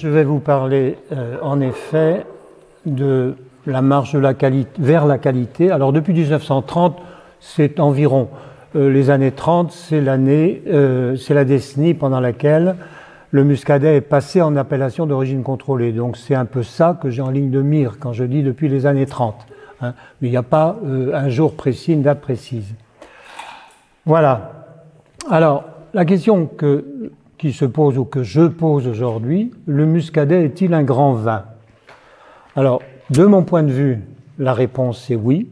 je vais vous parler en effet de la marche de la qualité, vers la qualité. Alors depuis 1930, c'est environ les années 30, c'est la décennie pendant laquelle le muscadet est passé en appellation d'origine contrôlée. Donc c'est un peu ça que j'ai en ligne de mire quand je dis depuis les années 30. Hein. Mais il n'y a pas un jour précis, une date précise. Voilà. Alors, la question qui se pose ou que je pose aujourd'hui, le muscadet est-il un grand vin? Alors, de mon point de vue, la réponse est oui,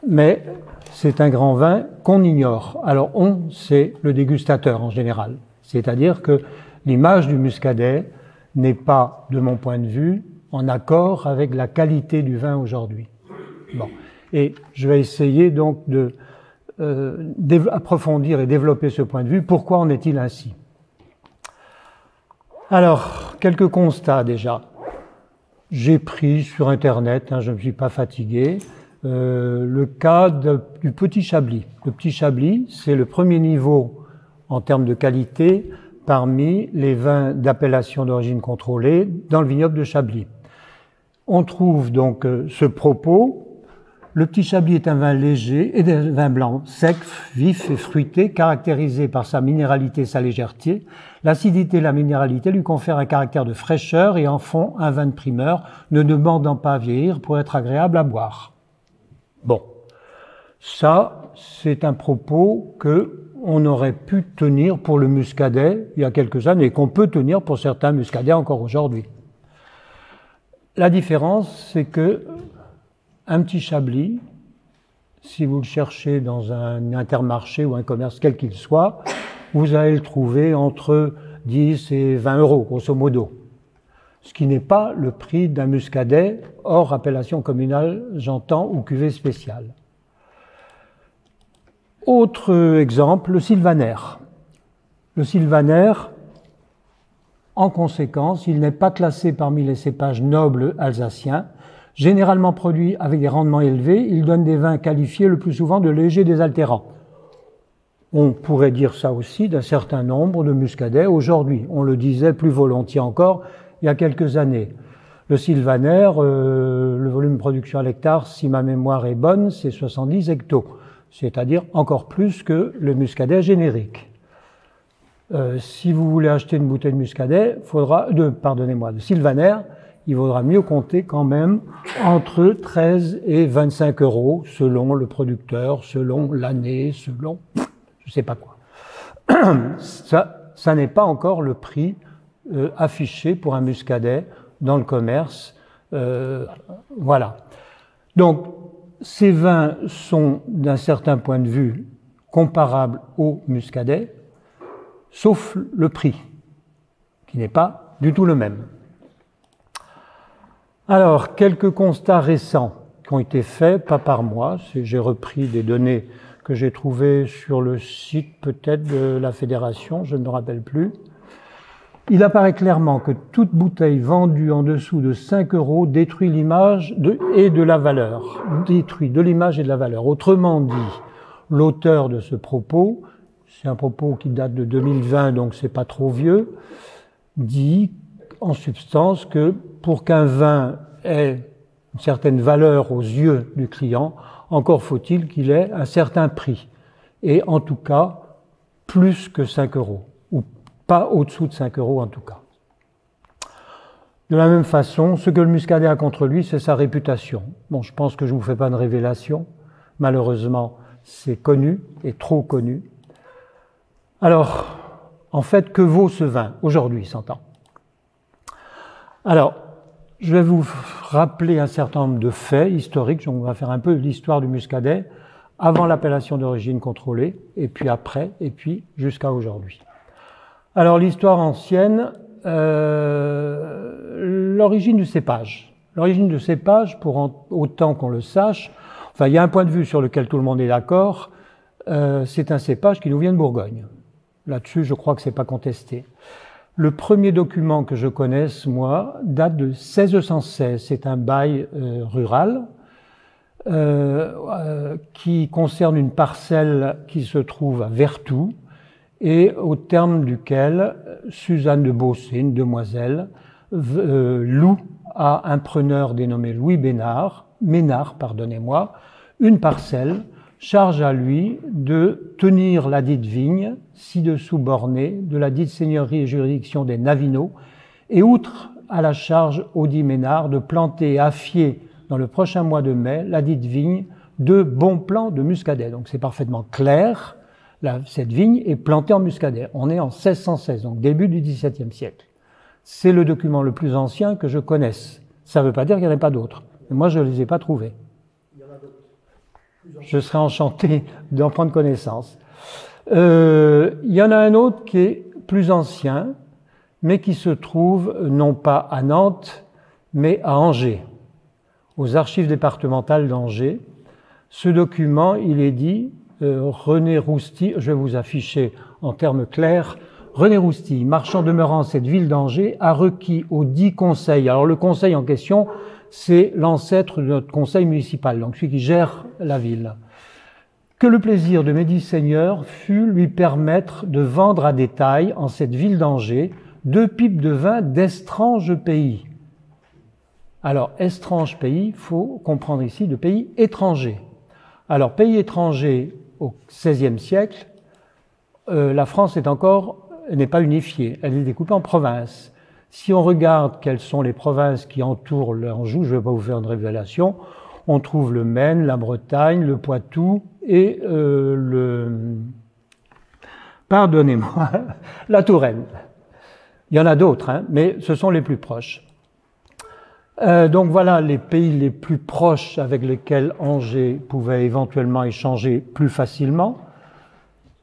mais c'est un grand vin qu'on ignore. Alors, on, c'est le dégustateur en général. C'est-à-dire que l'image du muscadet n'est pas, de mon point de vue, en accord avec la qualité du vin aujourd'hui. Bon. Et je vais essayer donc approfondir et développer ce point de vue. Pourquoi en est-il ainsi? Alors, quelques constats déjà. J'ai pris sur Internet, je ne me suis pas fatigué, le cas du Petit Chablis. Le Petit Chablis, c'est le premier niveau en termes de qualité parmi les vins d'appellation d'origine contrôlée dans le vignoble de Chablis. On trouve donc ce propos. Le Petit Chablis est un vin léger et un vin blanc, sec, vif et fruité, caractérisé par sa minéralité et sa légèreté. L'acidité et la minéralité lui confèrent un caractère de fraîcheur et en font un vin de primeur, ne demandant pas à vieillir pour être agréable à boire. Bon, ça, c'est un propos qu'on aurait pu tenir pour le muscadet il y a quelques années et qu'on peut tenir pour certains muscadets encore aujourd'hui. La différence, c'est que un Petit Chablis, si vous le cherchez dans un intermarché ou un commerce quel qu'il soit, vous allez le trouver entre 10 et 20 euros, grosso modo. Ce qui n'est pas le prix d'un muscadet hors appellation communale, j'entends, ou cuvée spéciale. Autre exemple, le sylvaner. Le sylvaner, en conséquence, il n'est pas classé parmi les cépages nobles alsaciens. Généralement produit avec des rendements élevés, il donne des vins qualifiés le plus souvent de légers désaltérants. On pourrait dire ça aussi d'un certain nombre de muscadets aujourd'hui. On le disait plus volontiers encore il y a quelques années. Le sylvaner, le volume de production à l'hectare, si ma mémoire est bonne, c'est 70 hectos, c'est-à-dire encore plus que le muscadet générique. Si vous voulez acheter une bouteille de muscadet, de sylvaner, il vaudra mieux compter quand même entre 13 et 25 euros selon le producteur, selon l'année, selon je ne sais pas quoi. Ça n'est pas encore le prix affiché pour un muscadet dans le commerce. Voilà. Donc, ces vins sont d'un certain point de vue comparables au muscadet, sauf le prix, qui n'est pas du tout le même. Alors, quelques constats récents qui ont été faits, pas par moi, j'ai repris des données que j'ai trouvées sur le site peut-être de la Fédération, je ne me rappelle plus. Il apparaît clairement que toute bouteille vendue en dessous de 5 euros détruit l'image et de la valeur. Détruit de l'image et de la valeur. Autrement dit, l'auteur de ce propos, c'est un propos qui date de 2020, donc c'est pas trop vieux, dit en substance que pour qu'un vin ait une certaine valeur aux yeux du client, encore faut-il qu'il ait un certain prix. Et en tout cas, plus que 5 euros, ou pas au-dessous de 5 euros en tout cas. De la même façon, ce que le muscadet a contre lui, c'est sa réputation. Bon, je pense que je ne vous fais pas de révélation. Malheureusement, c'est connu, et trop connu. Alors, en fait, que vaut ce vin aujourd'hui, s'entend? Alors, je vais vous rappeler un certain nombre de faits historiques. On va faire un peu l'histoire du muscadet avant l'appellation d'origine contrôlée, et puis après, et puis jusqu'à aujourd'hui. Alors, l'histoire ancienne, l'origine du cépage. L'origine du cépage, pour autant qu'on le sache, enfin, il y a un point de vue sur lequel tout le monde est d'accord, c'est un cépage qui nous vient de Bourgogne. Là-dessus, je crois que c'est pas contesté. Le premier document que je connaisse, moi, date de 1616. C'est un bail rural qui concerne une parcelle qui se trouve à Vertou et au terme duquel Suzanne de Beaussé, une demoiselle, loue à un preneur dénommé Louis Ménard, pardonnez-moi, une parcelle, charge à lui de tenir la dite vigne, ci-dessous bornée, de la dite seigneurie et juridiction des Navineaux, et outre à la charge Audit Ménard de planter et affier dans le prochain mois de mai la dite vigne de bons plants de muscadet. Donc c'est parfaitement clair, cette vigne est plantée en muscadet. On est en 1616, donc début du XVIIe siècle. C'est le document le plus ancien que je connaisse. Ça ne veut pas dire qu'il n'y en a pas d'autres. Mais moi, je ne les ai pas trouvés. Je serais enchanté d'en prendre connaissance. Il y en a un autre qui est plus ancien, mais qui se trouve non pas à Nantes, mais à Angers, aux archives départementales d'Angers. Ce document, il est dit, René Rousty, je vais vous afficher en termes clairs, René Rousty, marchand demeurant en cette ville d'Angers, a requis au dit conseil. Alors le conseil en question, c'est l'ancêtre de notre conseil municipal, donc celui qui gère la ville. Que le plaisir de Médis Seigneur fut lui permettre de vendre à détail en cette ville d'Angers 2 pipes de vin d'estrange pays. Alors, estrange pays, il faut comprendre ici de pays étrangers. Alors, pays étrangers au XVIe siècle, la France n'est pas unifiée, elle est découpée en provinces. Si on regarde quelles sont les provinces qui entourent l'Anjou, je ne vais pas vous faire une révélation, on trouve le Maine, la Bretagne, le Poitou et pardonnez-moi, la Touraine. Il y en a d'autres, hein, mais ce sont les plus proches. Donc voilà les pays les plus proches avec lesquels Angers pouvait éventuellement échanger plus facilement.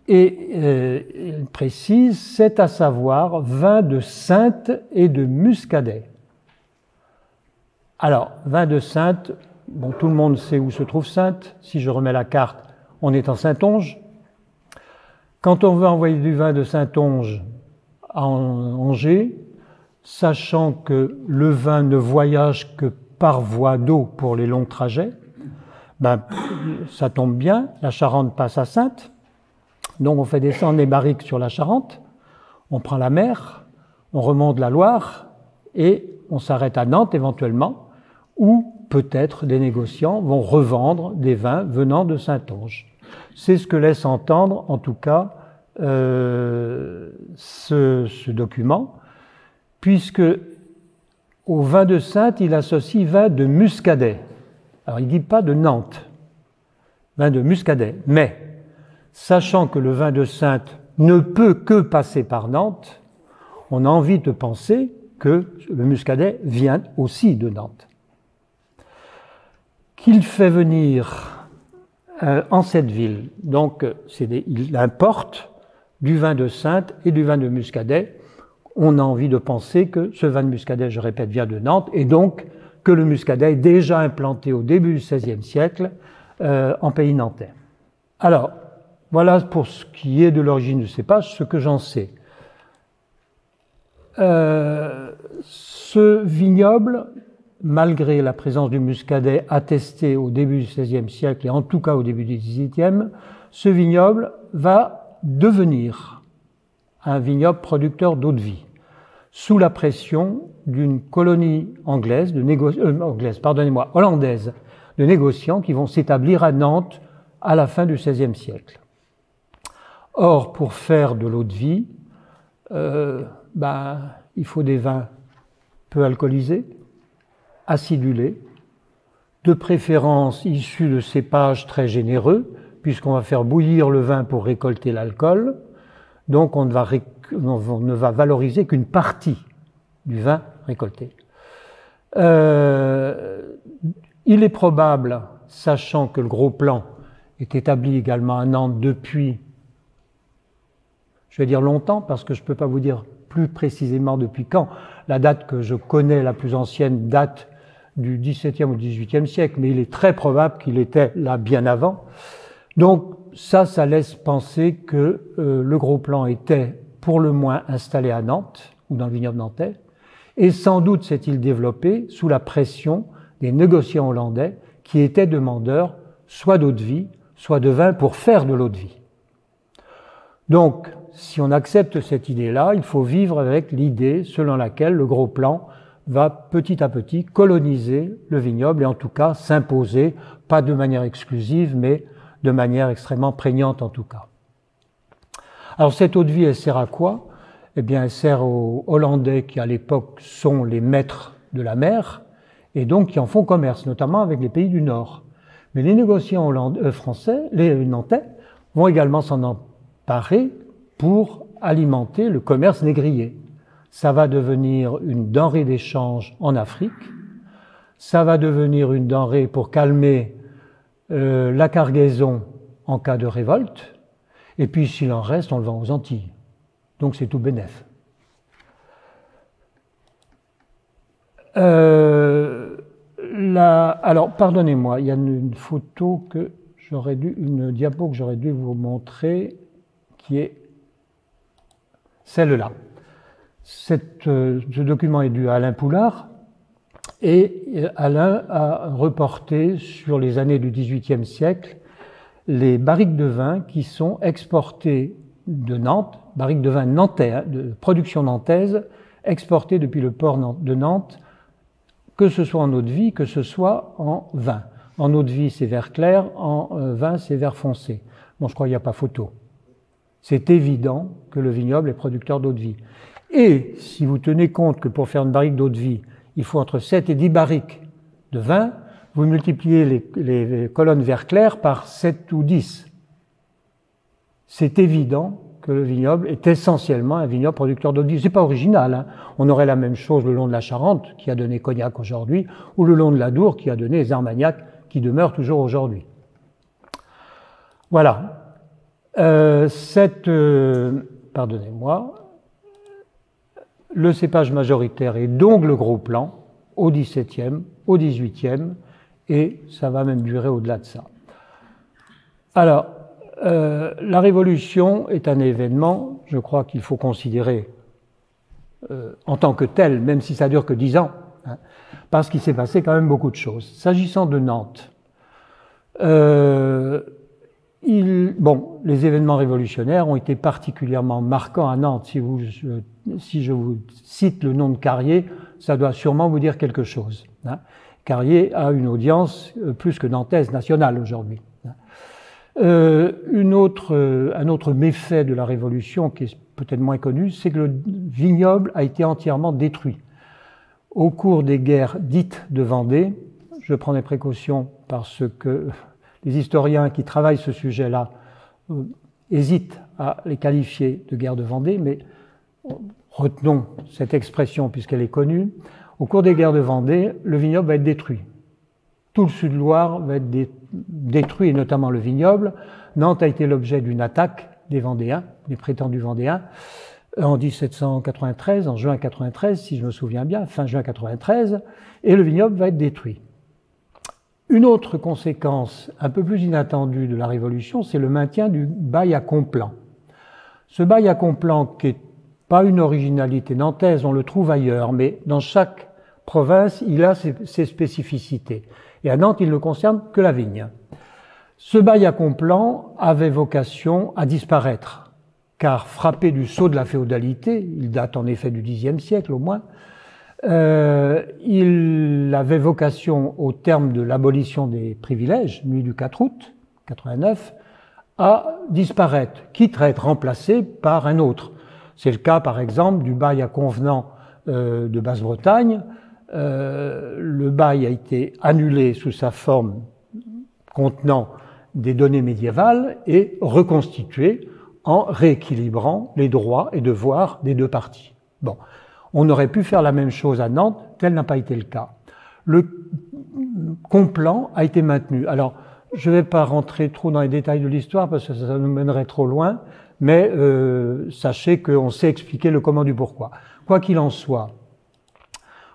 Et il précise, c'est à savoir vin de Saintes et de Muscadet. Alors, vin de Saintes, bon, tout le monde sait où se trouve Saintes. Si je remets la carte, on est en Saintonge. Quand on veut envoyer du vin de Saintonge à Angers, sachant que le vin ne voyage que par voie d'eau pour les longs trajets, ben, ça tombe bien, la Charente passe à Saintes. Donc on fait descendre les barriques sur la Charente, on prend la mer, on remonte la Loire et on s'arrête à Nantes éventuellement, où peut-être des négociants vont revendre des vins venant de Saintonge. C'est ce que laisse entendre en tout cas ce document, puisque au vin de Saintes, il associe vin de Muscadet. Alors il ne dit pas de Nantes, vin de Muscadet, mais sachant que le vin de Saintes ne peut que passer par Nantes, on a envie de penser que le Muscadet vient aussi de Nantes. Qu'il fait venir en cette ville, donc il importe du vin de Saintes et du vin de Muscadet. On a envie de penser que ce vin de Muscadet, je répète, vient de Nantes, et donc que le Muscadet est déjà implanté au début du XVIe siècle en pays nantais. Alors, voilà pour ce qui est de l'origine du cépage, ce que j'en sais. Ce vignoble, malgré la présence du muscadet attesté au début du XVIe siècle et en tout cas au début du XVIIIe, ce vignoble va devenir un vignoble producteur d'eau-de-vie, sous la pression d'une colonie hollandaise de négociants qui vont s'établir à Nantes à la fin du XVIe siècle. Or, pour faire de l'eau-de-vie, il faut des vins peu alcoolisés, acidulés, de préférence issus de cépages très généreux, puisqu'on va faire bouillir le vin pour récolter l'alcool. Donc on ne va valoriser qu'une partie du vin récolté. Il est probable, sachant que le gros plan est établi également à Nantes depuis, je vais dire longtemps, parce que je ne peux pas vous dire plus précisément depuis quand. La date que je connais, la plus ancienne, date du XVIIe ou XVIIIe siècle, mais il est très probable qu'il était là bien avant. Donc ça laisse penser que le gros plan était pour le moins installé à Nantes, ou dans le vignoble nantais, et sans doute s'est-il développé sous la pression des négociants hollandais qui étaient demandeurs soit d'eau-de-vie, soit de vin pour faire de l'eau-de-vie. Donc, si on accepte cette idée-là, il faut vivre avec l'idée selon laquelle le gros plan va petit à petit coloniser le vignoble et en tout cas s'imposer, pas de manière exclusive, mais de manière extrêmement prégnante en tout cas. Alors cette eau de vie, elle sert à quoi? Eh bien, elle sert aux Hollandais qui à l'époque sont les maîtres de la mer et donc qui en font commerce, notamment avec les pays du Nord. Mais les négociants français, les Nantais, vont également s'en emparer pour alimenter le commerce négrier. Ça va devenir une denrée d'échange en Afrique, ça va devenir une denrée pour calmer la cargaison en cas de révolte, et puis s'il en reste, on le vend aux Antilles. Donc c'est tout bénef. Alors, pardonnez-moi, il y a une photo que j'aurais dû, une diapo que j'aurais dû vous montrer, qui est celle-là. Ce document est dû à Alain Poulard, et Alain a reporté sur les années du XVIIIe siècle les barriques de vin qui sont exportées de Nantes, barriques de vin nantais, hein, de production nantaise, exportées depuis le port de Nantes, que ce soit en eau de vie, que ce soit en vin. En eau de vie, c'est vert clair, en vin, c'est vert foncé. Bon, je crois qu'il n'y a pas photo. C'est évident que le vignoble est producteur d'eau de vie. Et si vous tenez compte que pour faire une barrique d'eau de vie, il faut entre 7 et 10 barriques de vin, vous multipliez les colonnes vert clair par 7 ou 10. C'est évident que le vignoble est essentiellement un vignoble producteur d'eau de vie. C'est pas original, hein. On aurait la même chose le long de la Charente, qui a donné Cognac aujourd'hui, ou le long de l'Adour, qui a donné les Armagnac, qui demeurent toujours aujourd'hui. Voilà. Pardonnez-moi. Le cépage majoritaire est donc le gros plan, au XVIIe, au XVIIIe, et ça va même durer au-delà de ça. Alors, la Révolution est un événement, je crois qu'il faut considérer en tant que tel, même si ça dure que 10 ans, hein, parce qu'il s'est passé quand même beaucoup de choses. S'agissant de Nantes, les événements révolutionnaires ont été particulièrement marquants à Nantes. Si je vous cite le nom de Carrier, ça doit sûrement vous dire quelque chose, hein. Carrier a une audience plus que nantaise nationale aujourd'hui. Un autre méfait de la Révolution, qui est peut-être moins connu, c'est que le vignoble a été entièrement détruit. Au cours des guerres dites de Vendée, je prends des précautions parce que les historiens qui travaillent ce sujet-là hésitent à les qualifier de guerre de Vendée, mais retenons cette expression puisqu'elle est connue. Au cours des guerres de Vendée, le vignoble va être détruit. Tout le Sud-Loire va être détruit, et notamment le vignoble. Nantes a été l'objet d'une attaque des Vendéens, des prétendus Vendéens, en 1793, en juin 93, si je me souviens bien, fin juin 93, et le vignoble va être détruit. Une autre conséquence un peu plus inattendue de la Révolution, c'est le maintien du bail à complan. Ce bail à complan, qui n'est pas une originalité nantaise, on le trouve ailleurs, mais dans chaque province, il a ses spécificités. Et à Nantes, il ne concerne que la vigne. Ce bail à complan avait vocation à disparaître, car frappé du sceau de la féodalité, il date en effet du Xe siècle au moins, il avait vocation, au terme de l'abolition des privilèges, nuit du 4 août 89, à disparaître, quitte à être remplacé par un autre. C'est le cas, par exemple, du bail à convenant de Basse-Bretagne. Le bail a été annulé sous sa forme contenant des données médiévales et reconstitué en rééquilibrant les droits et devoirs des deux parties. Bon, on aurait pu faire la même chose à Nantes, tel n'a pas été le cas. Le complan a été maintenu. Alors, je ne vais pas rentrer trop dans les détails de l'histoire parce que ça nous mènerait trop loin, mais sachez qu'on sait expliquer le comment du pourquoi. Quoi qu'il en soit,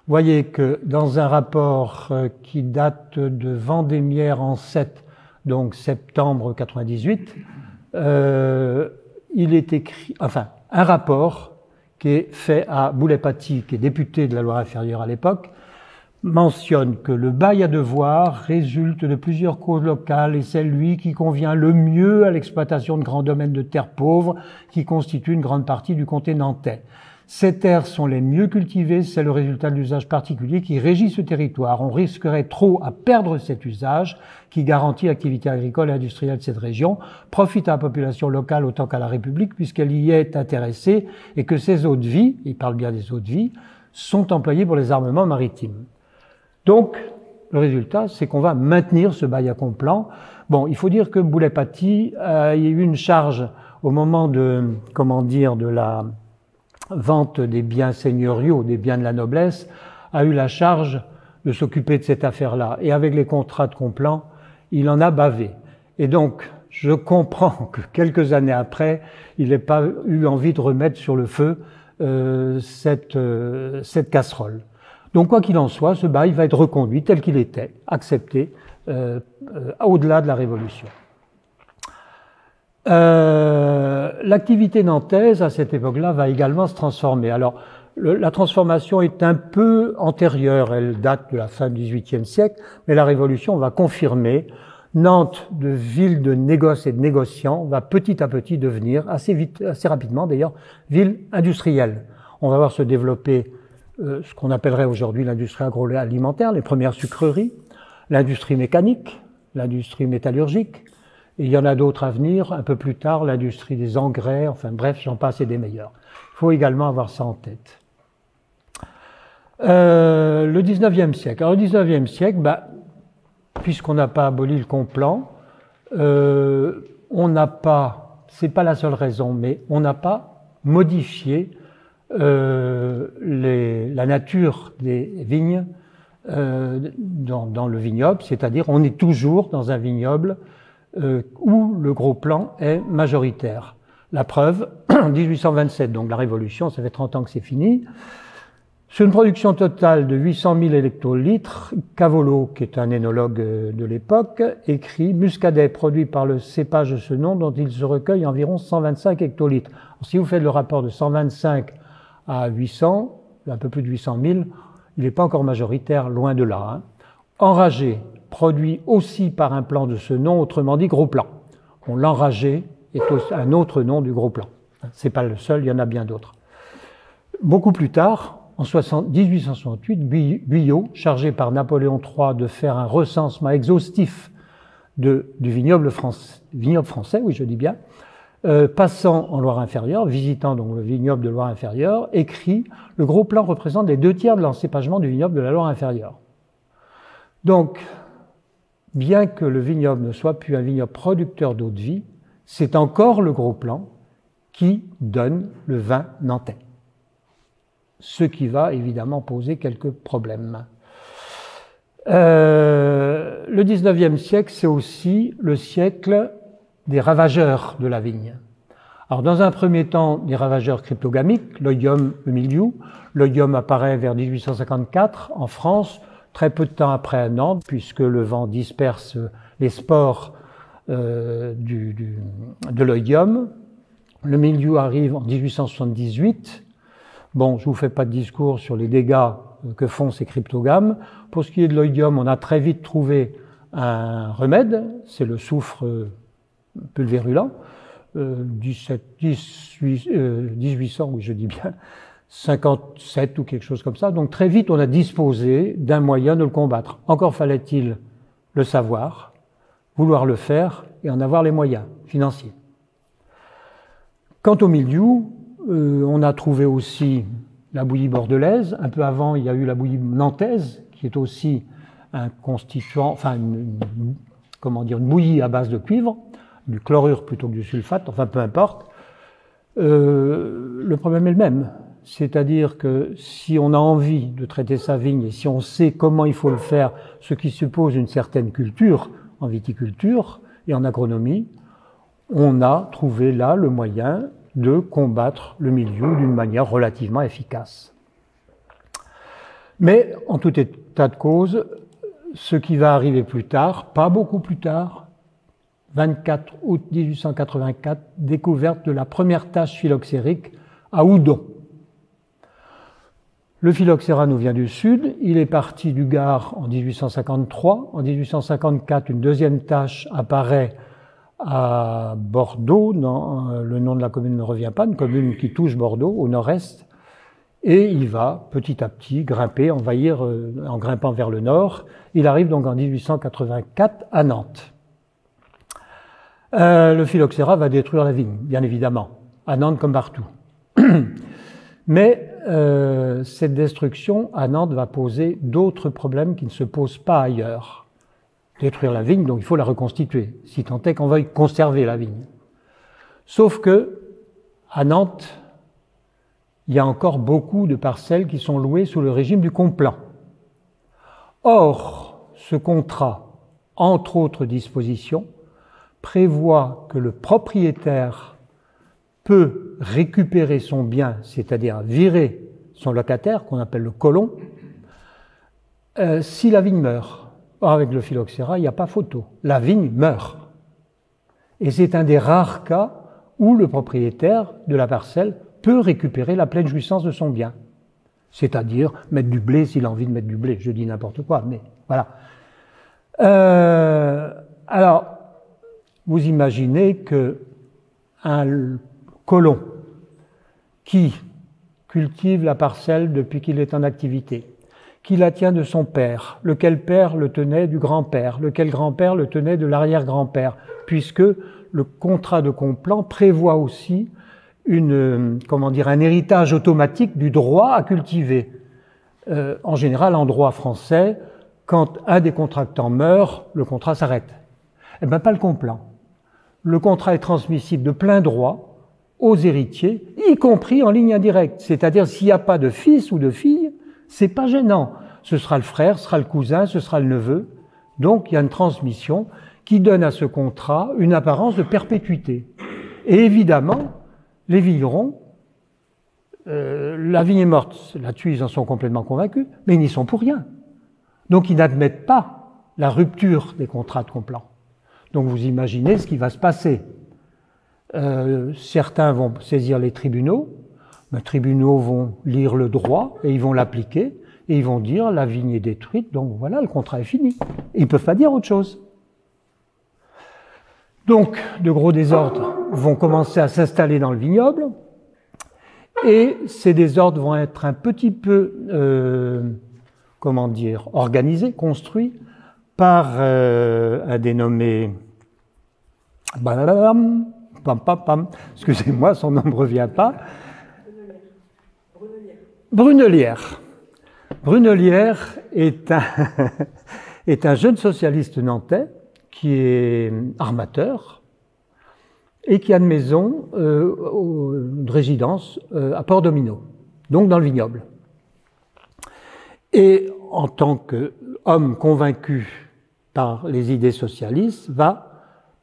vous voyez que dans un rapport qui date de Vendémiaire en 7, donc septembre 98, il est écrit, enfin, un rapport qui est fait à Boulet-Paty, qui est député de la Loire-Inférieure à l'époque, mentionne que le bail à devoir résulte de plusieurs causes locales et c'est lui qui convient le mieux à l'exploitation de grands domaines de terres pauvres qui constituent une grande partie du comté nantais. Ces terres sont les mieux cultivées, c'est le résultat de l'usage particulier qui régit ce territoire. On risquerait trop à perdre cet usage qui garantit l'activité agricole et industrielle de cette région, profite à la population locale autant qu'à la République puisqu'elle y est intéressée et que ces eaux de vie, il parle bien des eaux de vie, sont employées pour les armements maritimes. Donc, le résultat, c'est qu'on va maintenir ce bail à complan. Bon, il faut dire que Boulet-Paty a eu une charge au moment de, de la vente des biens seigneuriaux, des biens de la noblesse, a eu la charge de s'occuper de cette affaire-là. Et avec les contrats de complan, il en a bavé. Et donc, je comprends que quelques années après, il n'ait pas eu envie de remettre sur le feu cette casserole. Donc, quoi qu'il en soit, ce bail va être reconduit tel qu'il était, accepté au-delà de la Révolution. L'activité nantaise, à cette époque-là, va également se transformer. Alors, la transformation est un peu antérieure, elle date de la fin du XVIIIe siècle, mais la Révolution va confirmer. Nantes, de ville de négoce et de négociants, va petit à petit devenir, assez vite, assez rapidement d'ailleurs, ville industrielle. On va voir se développer ce qu'on appellerait aujourd'hui l'industrie agroalimentaire, les premières sucreries, l'industrie mécanique, l'industrie métallurgique, et il y en a d'autres à venir, un peu plus tard, l'industrie des engrais, enfin bref, j'en passe et des meilleurs. Il faut également avoir ça en tête. Le 19e siècle. Alors le 19e siècle, puisqu'on n'a pas aboli le complan, on n'a pas, c'est pas la seule raison, mais on n'a pas modifié la nature des vignes dans le vignoble, c'est-à-dire on est toujours dans un vignoble où le gros plan est majoritaire. La preuve, 1827, donc la Révolution, ça fait 30 ans que c'est fini. Sur une production totale de 800 000 hectolitres, Cavolot, qui est un énologue de l'époque, écrit « Muscadet, produit par le cépage de ce nom, dont il se recueille environ 125 hectolitres ». Si vous faites le rapport de 125 à 800, un peu plus de 800 000, il n'est pas encore majoritaire, loin de là. Hein. Enragé, produit aussi par un plan de ce nom, autrement dit gros plan. L'enragé est un autre nom du gros plan. C'est pas le seul, il y en a bien d'autres. Beaucoup plus tard, en 1868, Guyot, chargé par Napoléon III de faire un recensement exhaustif du vignoble français, oui je dis bien, passant en Loire-Inférieure, visitant donc le vignoble de Loire-Inférieure, écrit « Le gros plan représente les 2/3 de l'encépagement du vignoble de la Loire-Inférieure ». Donc, bien que le vignoble ne soit plus un vignoble producteur d'eau de vie, c'est encore le gros plan qui donne le vin nantais. Ce qui va évidemment poser quelques problèmes. Le 19e siècle, c'est aussi le siècle des ravageurs de la vigne. Alors, dans un premier temps, des ravageurs cryptogamiques, l'oïdium, le mildiou. L'oïdium apparaît vers 1854 en France, très peu de temps après à Nantes, puisque le vent disperse les spores de l'oïdium. Le mildiou arrive en 1878. Bon, je vous fais pas de discours sur les dégâts que font ces cryptogames. Pour ce qui est de l'oïdium, on a très vite trouvé un remède, c'est le soufre pulvérulent, 1800, oui je dis bien, 57 ou quelque chose comme ça. Donc très vite, on a disposé d'un moyen de le combattre. Encore fallait-il le savoir, vouloir le faire et en avoir les moyens financiers. Quant au mildiou, on a trouvé aussi la bouillie bordelaise. Un peu avant, il y a eu la bouillie nantaise, qui est aussi un constituant, enfin, une bouillie à base de cuivre, du chlorure plutôt que du sulfate, enfin peu importe. Le problème est le même. C'est-à-dire que si on a envie de traiter sa vigne et si on sait comment il faut le faire, ce qui suppose une certaine culture en viticulture et en agronomie, on a trouvé là le moyen de combattre le mildiou d'une manière relativement efficace. Mais en tout état de cause, ce qui va arriver plus tard, pas beaucoup plus tard, 24 août 1884, découverte de la première tache phylloxérique à Houdon. Le phylloxéra nous vient du sud, il est parti du Gard en 1853. En 1854, une deuxième tache apparaît à Bordeaux, le nom de la commune ne revient pas, une commune qui touche Bordeaux, au nord-est, et il va petit à petit grimper, envahir en grimpant vers le nord. Il arrive donc en 1884 à Nantes. Le phylloxéra va détruire la vigne, bien évidemment, à Nantes comme partout. Mais cette destruction à Nantes va poser d'autres problèmes qui ne se posent pas ailleurs. Détruire la vigne, donc il faut la reconstituer, si tant est qu'on veuille conserver la vigne. Sauf que, à Nantes, il y a encore beaucoup de parcelles qui sont louées sous le régime du complant. Or, ce contrat, entre autres dispositions, prévoit que le propriétaire peut récupérer son bien, c'est-à-dire virer son locataire, qu'on appelle le colon, si la vigne meurt. Or, avec le phylloxéra, il n'y a pas photo. La vigne meurt. Et c'est un des rares cas où le propriétaire de la parcelle peut récupérer la pleine jouissance de son bien. C'est-à-dire mettre du blé s'il a envie de mettre du blé. Je dis n'importe quoi, mais voilà. Alors, vous imaginez qu'un colon qui cultive la parcelle depuis qu'il est en activité, qui la tient de son père, lequel père le tenait du grand-père, lequel grand-père le tenait de l'arrière-grand-père, puisque le contrat de complant prévoit aussi un héritage automatique du droit à cultiver. En général, en droit français, quand un des contractants meurt, le contrat s'arrête. Eh bien, pas le complant. Le contrat est transmissible de plein droit aux héritiers, y compris en ligne indirecte. C'est-à-dire, s'il n'y a pas de fils ou de fille, c'est pas gênant. Ce sera le frère, ce sera le cousin, ce sera le neveu. Donc, il y a une transmission qui donne à ce contrat une apparence de perpétuité. Et évidemment, les vignerons, la vigne est morte, là-dessus ils en sont complètement convaincus, mais ils n'y sont pour rien. Donc ils n'admettent pas la rupture des contrats de complant. Donc vous imaginez ce qui va se passer. Certains vont saisir les tribunaux vont lire le droit et ils vont l'appliquer, et ils vont dire la vigne est détruite, donc voilà, le contrat est fini. Et ils ne peuvent pas dire autre chose. Donc, de gros désordres vont commencer à s'installer dans le vignoble, et ces désordres vont être un petit peu, organisés, construits par un dénommé, excusez-moi, son nom ne revient pas, Brunelière. Brunelière est un jeune socialiste nantais qui est armateur et qui a une maison, une résidence à Port-Domino, donc dans le vignoble. Et en tant qu'homme convaincu par les idées socialistes, va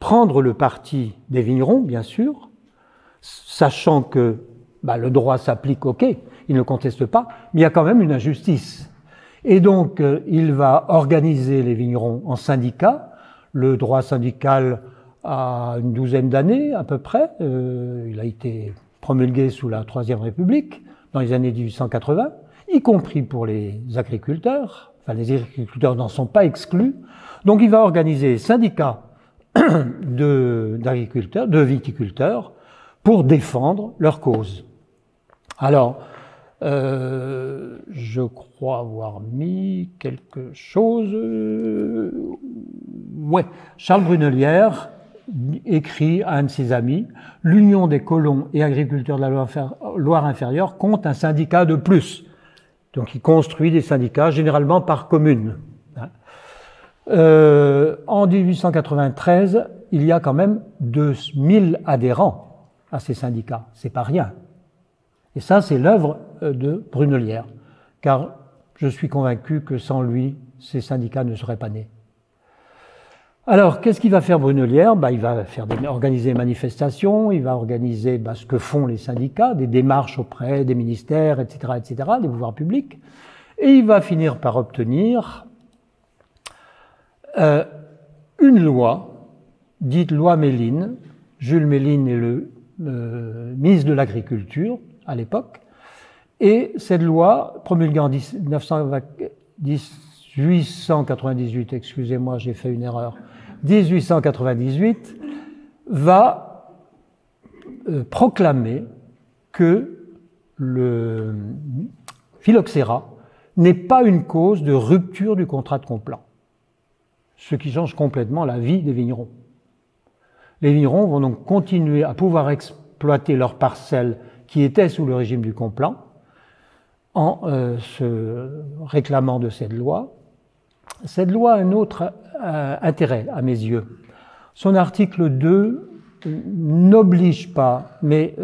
prendre le parti des vignerons, bien sûr, sachant que le droit s'applique, ok, il ne conteste pas, mais il y a quand même une injustice. Et donc, il va organiser les vignerons en syndicats. Le droit syndical a une douzaine d'années à peu près. Il a été promulgué sous la Troisième République, dans les années 1880, y compris pour les agriculteurs. Enfin, les agriculteurs n'en sont pas exclus. Donc, il va organiser des syndicats d'agriculteurs, de viticulteurs, pour défendre leur cause. Alors, je crois avoir mis quelque chose. Charles Brunelière écrit à un de ses amis « L'Union des colons et agriculteurs de la Loire-Inférieure compte un syndicat de plus ». Donc il construit des syndicats, généralement par commune. En 1893, il y a quand même 2000 adhérents à ces syndicats. C'est pas rien. Et ça, c'est l'œuvre de Brunelière, car je suis convaincu que sans lui, ces syndicats ne seraient pas nés. Alors, qu'est-ce qu'il va faire Brunelière ? Il va organiser des manifestations, il va organiser ce que font les syndicats, des démarches auprès des ministères, etc., des pouvoirs publics, et il va finir par obtenir une loi, dite loi Méline. Jules Méline est le ministre de l'Agriculture à l'époque, Et cette loi, promulguée en 1898, excusez-moi, j'ai fait une erreur, 1898, va proclamer que le phylloxéra n'est pas une cause de rupture du contrat de complant, ce qui change complètement la vie des vignerons. Les vignerons vont donc continuer à pouvoir exploiter leurs parcelles qui étaient sous le régime du complant en se réclamant de cette loi. Cette loi a un autre intérêt à mes yeux. Son article 2 n'oblige pas, mais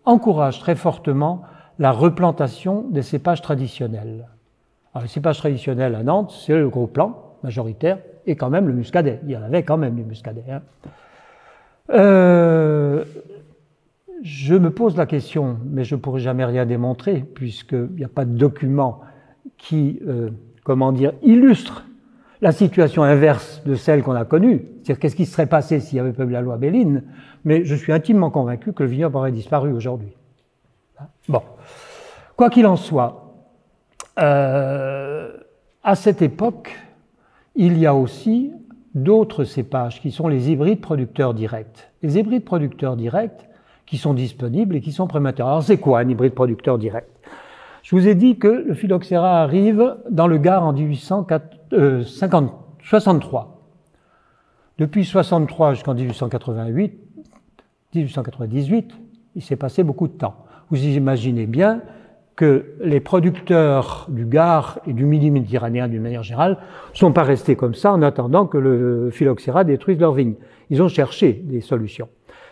encourage très fortement la replantation des cépages traditionnels. Alors, les cépages traditionnels à Nantes, c'est le gros plan majoritaire et quand même le muscadet. Il y en avait quand même du muscadet. Hein. Je me pose la question, mais je ne pourrai jamais rien démontrer, puisqu'il n'y a pas de document qui, illustre la situation inverse de celle qu'on a connue. C'est-à-dire, qu'est-ce qui se serait passé s'il n'y avait pas eu la loi Béline? Mais je suis intimement convaincu que le vignoble aurait disparu aujourd'hui. Bon. Quoi qu'il en soit, à cette époque, il y a aussi d'autres cépages qui sont les hybrides producteurs directs. Les hybrides producteurs directs qui sont disponibles et qui sont prématures. Alors c'est quoi un hybride producteur direct? Je vous ai dit que le phylloxéra arrive dans le Gard en 1863. Depuis 63 jusqu'en 1898, il s'est passé beaucoup de temps. Vous imaginez bien que les producteurs du Gard et du Midi méditerranéen d'une manière générale ne sont pas restés comme ça en attendant que le phylloxéra détruise leurs vignes. Ils ont cherché des solutions.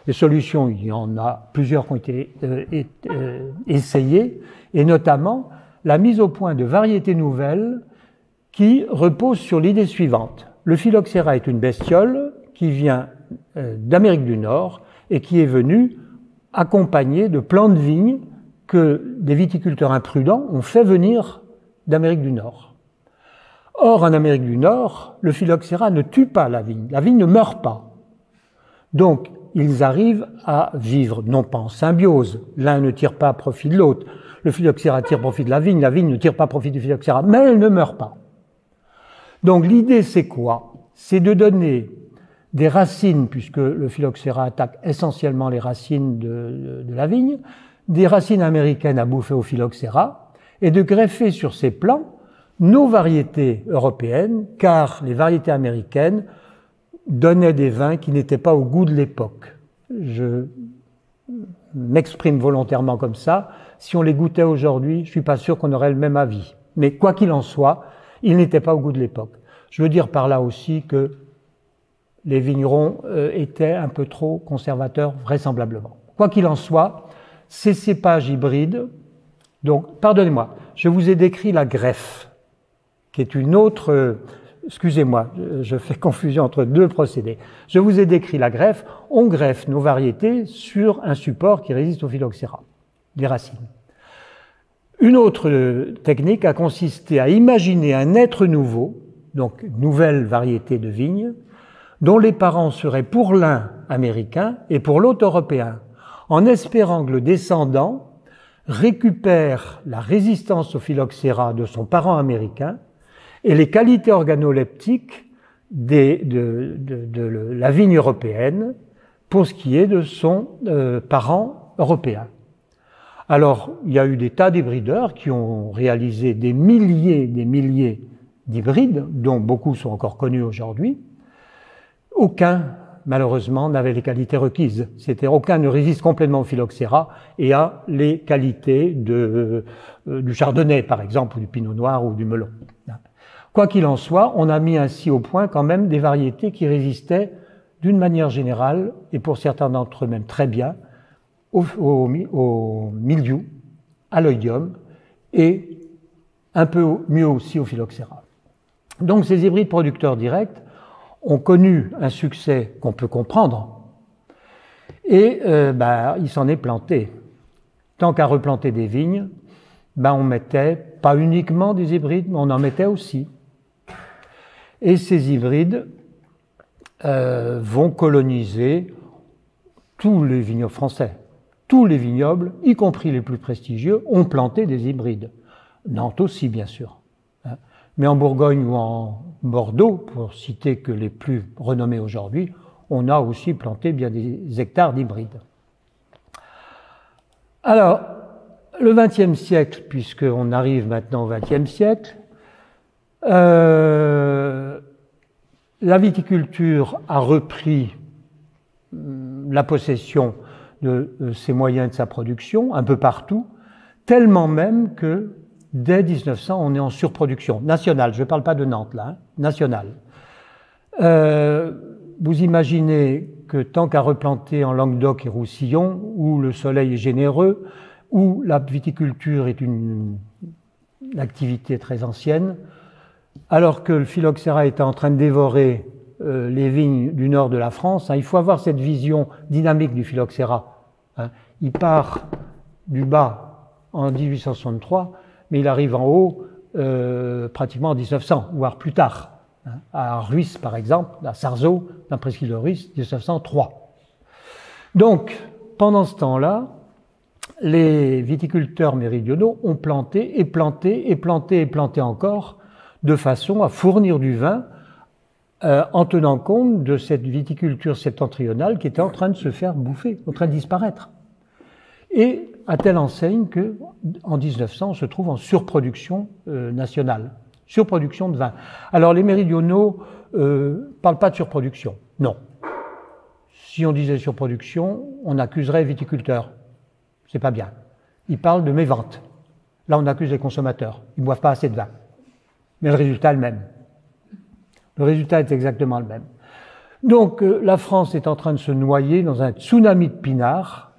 Les solutions, il y en a plusieurs qui ont été essayées, et notamment la mise au point de variétés nouvelles qui reposent sur l'idée suivante. Le phylloxéra est une bestiole qui vient d'Amérique du Nord et qui est venue accompagnée de plants de vignes que des viticulteurs imprudents ont fait venir d'Amérique du Nord. Or, en Amérique du Nord, le phylloxéra ne tue pas la vigne ne meurt pas. Donc, ils arrivent à vivre, non pas en symbiose, l'un ne tire pas profit de l'autre, le phylloxéra tire profit de la vigne ne tire pas profit du phylloxéra, mais elle ne meurt pas. Donc l'idée c'est quoi? C'est de donner des racines, puisque le phylloxéra attaque essentiellement les racines de la vigne, des racines américaines à bouffer au phylloxéra, et de greffer sur ces plants nos variétés européennes, car les variétés américaines donnaient des vins qui n'étaient pas au goût de l'époque. Je m'exprime volontairement comme ça. Si on les goûtait aujourd'hui, je ne suis pas sûr qu'on aurait le même avis. Mais quoi qu'il en soit, ils n'étaient pas au goût de l'époque. Je veux dire par là aussi que les vignerons étaient un peu trop conservateurs, vraisemblablement. Quoi qu'il en soit, ces cépages hybrides, donc, pardonnez-moi, je vous ai décrit la greffe, qui est une autre... Excusez-moi, je fais confusion entre deux procédés. Je vous ai décrit la greffe. On greffe nos variétés sur un support qui résiste au phylloxéra, des racines. Une autre technique a consisté à imaginer un être nouveau, donc une nouvelle variété de vigne, dont les parents seraient pour l'un américains et pour l'autre européens, en espérant que le descendant récupère la résistance au phylloxéra de son parent américain et les qualités organoleptiques de la vigne européenne pour ce qui est de son parent européen. Alors, il y a eu des tas d'hybrideurs qui ont réalisé des milliers d'hybrides, dont beaucoup sont encore connus aujourd'hui. Aucun, malheureusement, n'avait les qualités requises. Aucun ne résiste complètement au phylloxéra et a les qualités du chardonnay, par exemple, ou du pinot noir ou du melon. Quoi qu'il en soit, on a mis ainsi au point quand même des variétés qui résistaient d'une manière générale, et pour certains d'entre eux même très bien, au mildiou, à l'oïdium, et un peu mieux aussi au phylloxéra. Donc ces hybrides producteurs directs ont connu un succès qu'on peut comprendre, et il s'en est planté. Tant qu'à replanter des vignes, on mettait pas uniquement des hybrides, mais on en mettait aussi. Et ces hybrides vont coloniser tous les vignobles français. tous les vignobles, y compris les plus prestigieux, ont planté des hybrides. Nantes aussi, bien sûr. Mais en Bourgogne ou en Bordeaux, pour citer que les plus renommés aujourd'hui, on a aussi planté bien des hectares d'hybrides. Alors, le XXe siècle, puisqu'on arrive maintenant au XXe siècle, la viticulture a repris la possession de ses moyens et de sa production un peu partout, tellement même que dès 1900, on est en surproduction nationale. Je ne parle pas de Nantes là, nationale. Vous imaginez que tant qu'à replanter en Languedoc et Roussillon, où le soleil est généreux, où la viticulture est une activité très ancienne, alors que le phylloxéra est en train de dévorer les vignes du nord de la France, il faut avoir cette vision dynamique du phylloxéra. Il part du bas en 1863, mais il arrive en haut pratiquement en 1900, voire plus tard. À Ruisse, par exemple, à Sarzeau, dans la presqu'île de Ruisse, 1903. Donc, pendant ce temps-là, les viticulteurs méridionaux ont planté et planté et planté et planté encore, de façon à fournir du vin en tenant compte de cette viticulture septentrionale qui était en train de se faire bouffer, en train de disparaître. Et à telle enseigne qu'en 1900, on se trouve en surproduction nationale, surproduction de vin. Alors les méridionaux parlent pas de surproduction, non. Si on disait surproduction, on accuserait les viticulteurs. C'est pas bien. Ils parlent de mévente. Là, on accuse les consommateurs. Ils ne boivent pas assez de vin. Mais le résultat est le même. Le résultat est exactement le même. Donc, la France est en train de se noyer dans un tsunami de pinard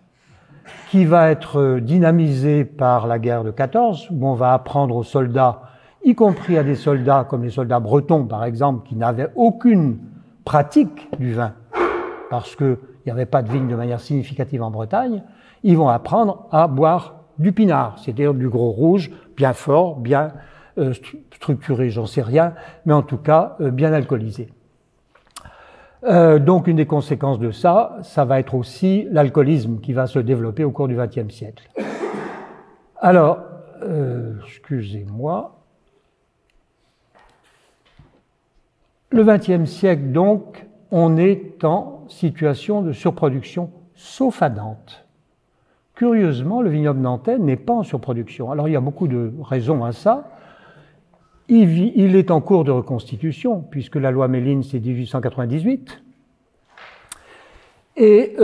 qui va être dynamisé par la guerre de 14, où on va apprendre aux soldats, y compris à des soldats comme les soldats bretons, par exemple, qui n'avaient aucune pratique du vin, parce qu'il n'y avait pas de vigne de manière significative en Bretagne, ils vont apprendre à boire du pinard, c'est-à-dire du gros rouge, bien fort, bien structuré, j'en sais rien, mais en tout cas bien alcoolisé. Donc une des conséquences de ça, ça va être aussi l'alcoolisme qui va se développer au cours du XXe siècle. Alors, excusez-moi. Le XXe siècle, donc, on est en situation de surproduction, sauf à Nantes. Curieusement, le vignoble nantais n'est pas en surproduction. Alors, il y a beaucoup de raisons à ça. Il est en cours de reconstitution, puisque la loi Méline, c'est 1898. Et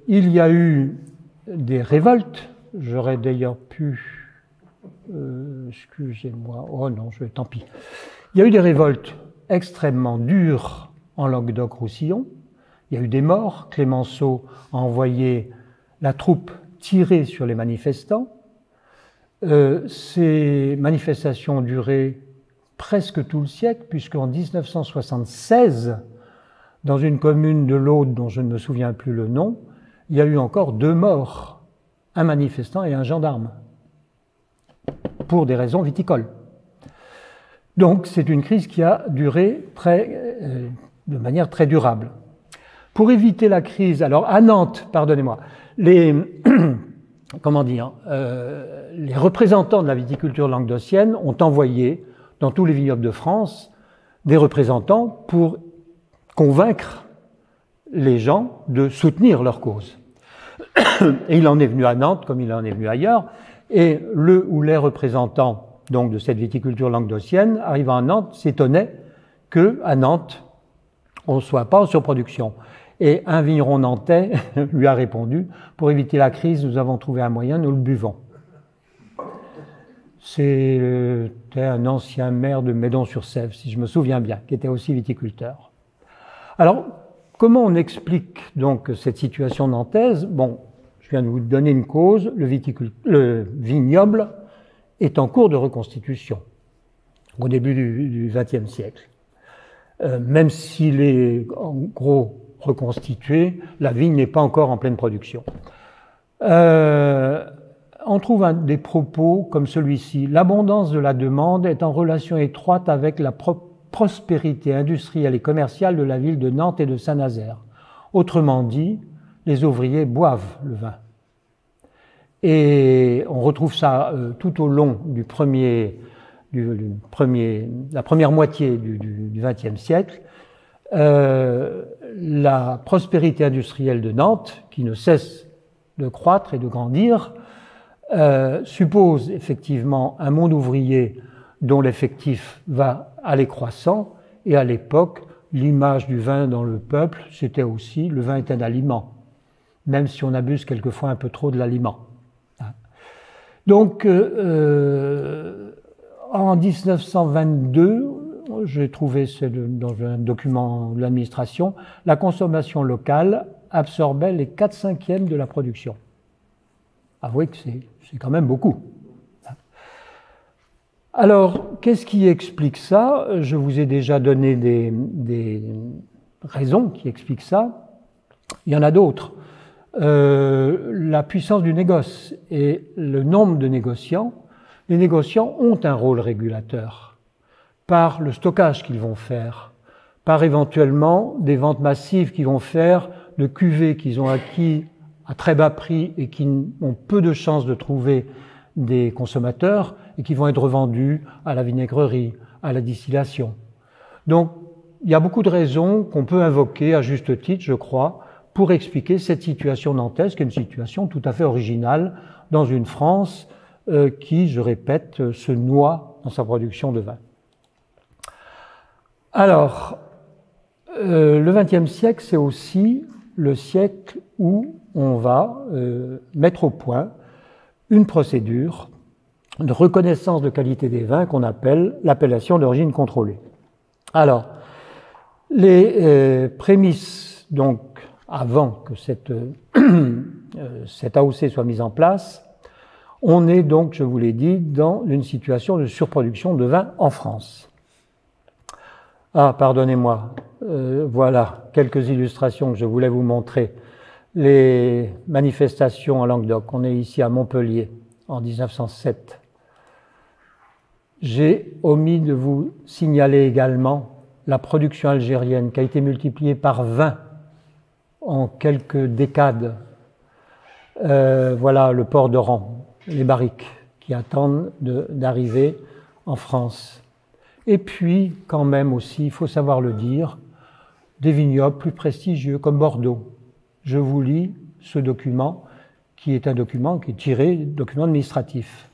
il y a eu des révoltes. J'aurais d'ailleurs pu... excusez-moi. Oh non, tant pis. Il y a eu des révoltes extrêmement dures en Languedoc-Roussillon. Il y a eu des morts. Clémenceau a envoyé la troupe tirer sur les manifestants. Ces manifestations ont duré presque tout le siècle, puisqu'en 1976, dans une commune de l'Aude dont je ne me souviens plus le nom, il y a eu encore 2 morts, un manifestant et un gendarme, pour des raisons viticoles. Donc c'est une crise qui a duré de manière très durable. Pour éviter la crise, alors à Nantes, pardonnez-moi, les représentants de la viticulture languedocienne ont envoyé dans tous les vignobles de France des représentants pour convaincre les gens de soutenir leur cause. Et il en est venu à Nantes comme il en est venu ailleurs, et le ou les représentants donc de cette viticulture languedocienne arrivant à Nantes s'étonnaient qu'à Nantes on ne soit pas en surproduction. Et un vigneron nantais lui a répondu « Pour éviter la crise, nous avons trouvé un moyen, nous le buvons ». C'était un ancien maire de Médon-sur-Sèvre, si je me souviens bien, qui était aussi viticulteur. Alors, comment on explique donc cette situation nantaise? Bon, je viens de vous donner une cause, le vignoble est en cours de reconstitution au début du XXe siècle. Même s'il est en gros reconstitué, la vigne n'est pas encore en pleine production. On trouve des propos comme celui-ci. L'abondance de la demande est en relation étroite avec la prospérité industrielle et commerciale de la ville de Nantes et de Saint-Nazaire. Autrement dit, les ouvriers boivent le vin. Et on retrouve ça tout au long la première moitié du XXe siècle. La prospérité industrielle de Nantes, qui ne cesse de croître et de grandir, suppose effectivement un monde ouvrier dont l'effectif va aller croissant, et à l'époque, l'image du vin dans le peuple, c'était aussi le vin est un aliment, même si on abuse quelquefois un peu trop de l'aliment. Donc, en 1922, j'ai trouvé dans un document de l'administration, la consommation locale absorbait les 4/5 de la production. Avouez que c'est quand même beaucoup. Alors, qu'est-ce qui explique ça? Je vous ai déjà donné des raisons qui expliquent ça. Il y en a d'autres. La puissance du négoce et le nombre de négociants. Les négociants ont un rôle régulateur par le stockage qu'ils vont faire, par éventuellement des ventes massives qu'ils vont faire de cuvées qu'ils ont acquis à très bas prix et qui ont peu de chances de trouver des consommateurs et qui vont être revendus à la vinaigrerie, à la distillation. Donc, il y a beaucoup de raisons qu'on peut invoquer à juste titre, je crois, pour expliquer cette situation nantaise, qui est une situation tout à fait originale dans une France qui, je répète, se noie dans sa production de vin. Alors, le XXe siècle, c'est aussi le siècle où on va mettre au point une procédure de reconnaissance de qualité des vins qu'on appelle l'appellation d'origine contrôlée. Alors, les prémices, donc, avant que cette AOC soit mise en place, on est donc, je vous l'ai dit, dans une situation de surproduction de vin en France. Ah, pardonnez-moi, voilà quelques illustrations que je voulais vous montrer. Les manifestations en Languedoc, on est ici à Montpellier en 1907. J'ai omis de vous signaler également la production algérienne qui a été multipliée par 20 en quelques décades. Voilà le port d'Oran, les barriques qui attendent d'arriver en France. Et puis, quand même aussi, il faut savoir le dire, des vignobles plus prestigieux comme Bordeaux. Je vous lis ce document qui est un document qui est tiré du document administratif.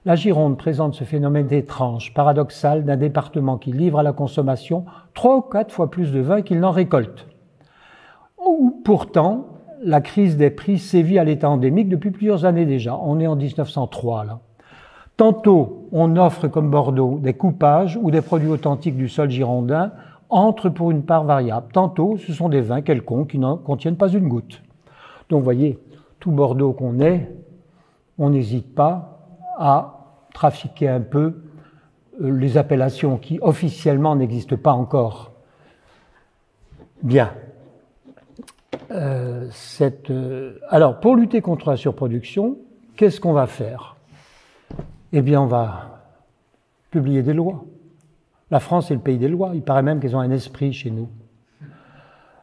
La Gironde présente ce phénomène étrange, paradoxal d'un département qui livre à la consommation 3 ou 4 fois plus de vin qu'il n'en récolte. Pourtant, la crise des prix sévit à l'état endémique depuis plusieurs années déjà. On est en 1903 là. Tantôt, on offre comme Bordeaux des coupages ou des produits authentiques du sol girondin entrent pour une part variable. Tantôt, ce sont des vins quelconques qui n'en contiennent pas une goutte. Donc, vous voyez, tout Bordeaux qu'on est, on n'hésite pas à trafiquer un peu les appellations qui officiellement n'existent pas encore. Bien. Alors, pour lutter contre la surproduction, qu'est-ce qu'on va faire? Eh bien, on va publier des lois. La France est le pays des lois. Il paraît même qu'elles ont un esprit chez nous.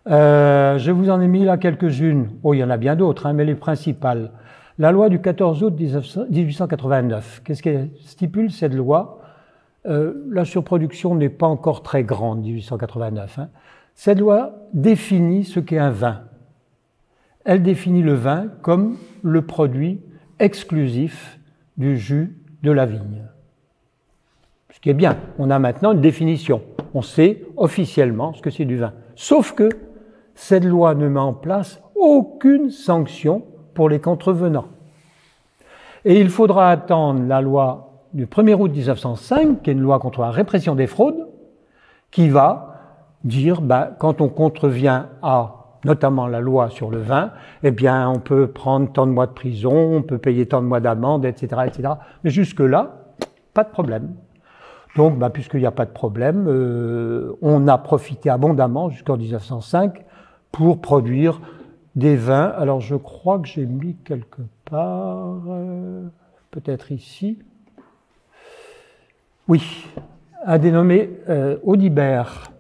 Je vous en ai mis là quelques-unes. Oh, il y en a bien d'autres, hein, mais les principales. La loi du 14 août 1889. Qu'est-ce qu'elle stipule, cette loi? La surproduction n'est pas encore très grande, 1889. Hein. Cette loi définit ce qu'est un vin. Elle définit le vin comme le produit exclusif du jus de la vigne. Ce qui est bien, on a maintenant une définition. On sait officiellement ce que c'est du vin. Sauf que cette loi ne met en place aucune sanction pour les contrevenants. Et il faudra attendre la loi du 1er août 1905, qui est une loi contre la répression des fraudes, qui va dire, quand on contrevient à notamment la loi sur le vin, eh bien, on peut prendre tant de mois de prison, on peut payer tant de mois d'amende, etc., etc. Mais jusque-là, pas de problème. Donc, puisqu'il n'y a pas de problème, on a profité abondamment jusqu'en 1905 pour produire des vins. Alors, je crois que j'ai mis quelque part, peut-être ici. Oui, un dénommé Audibert,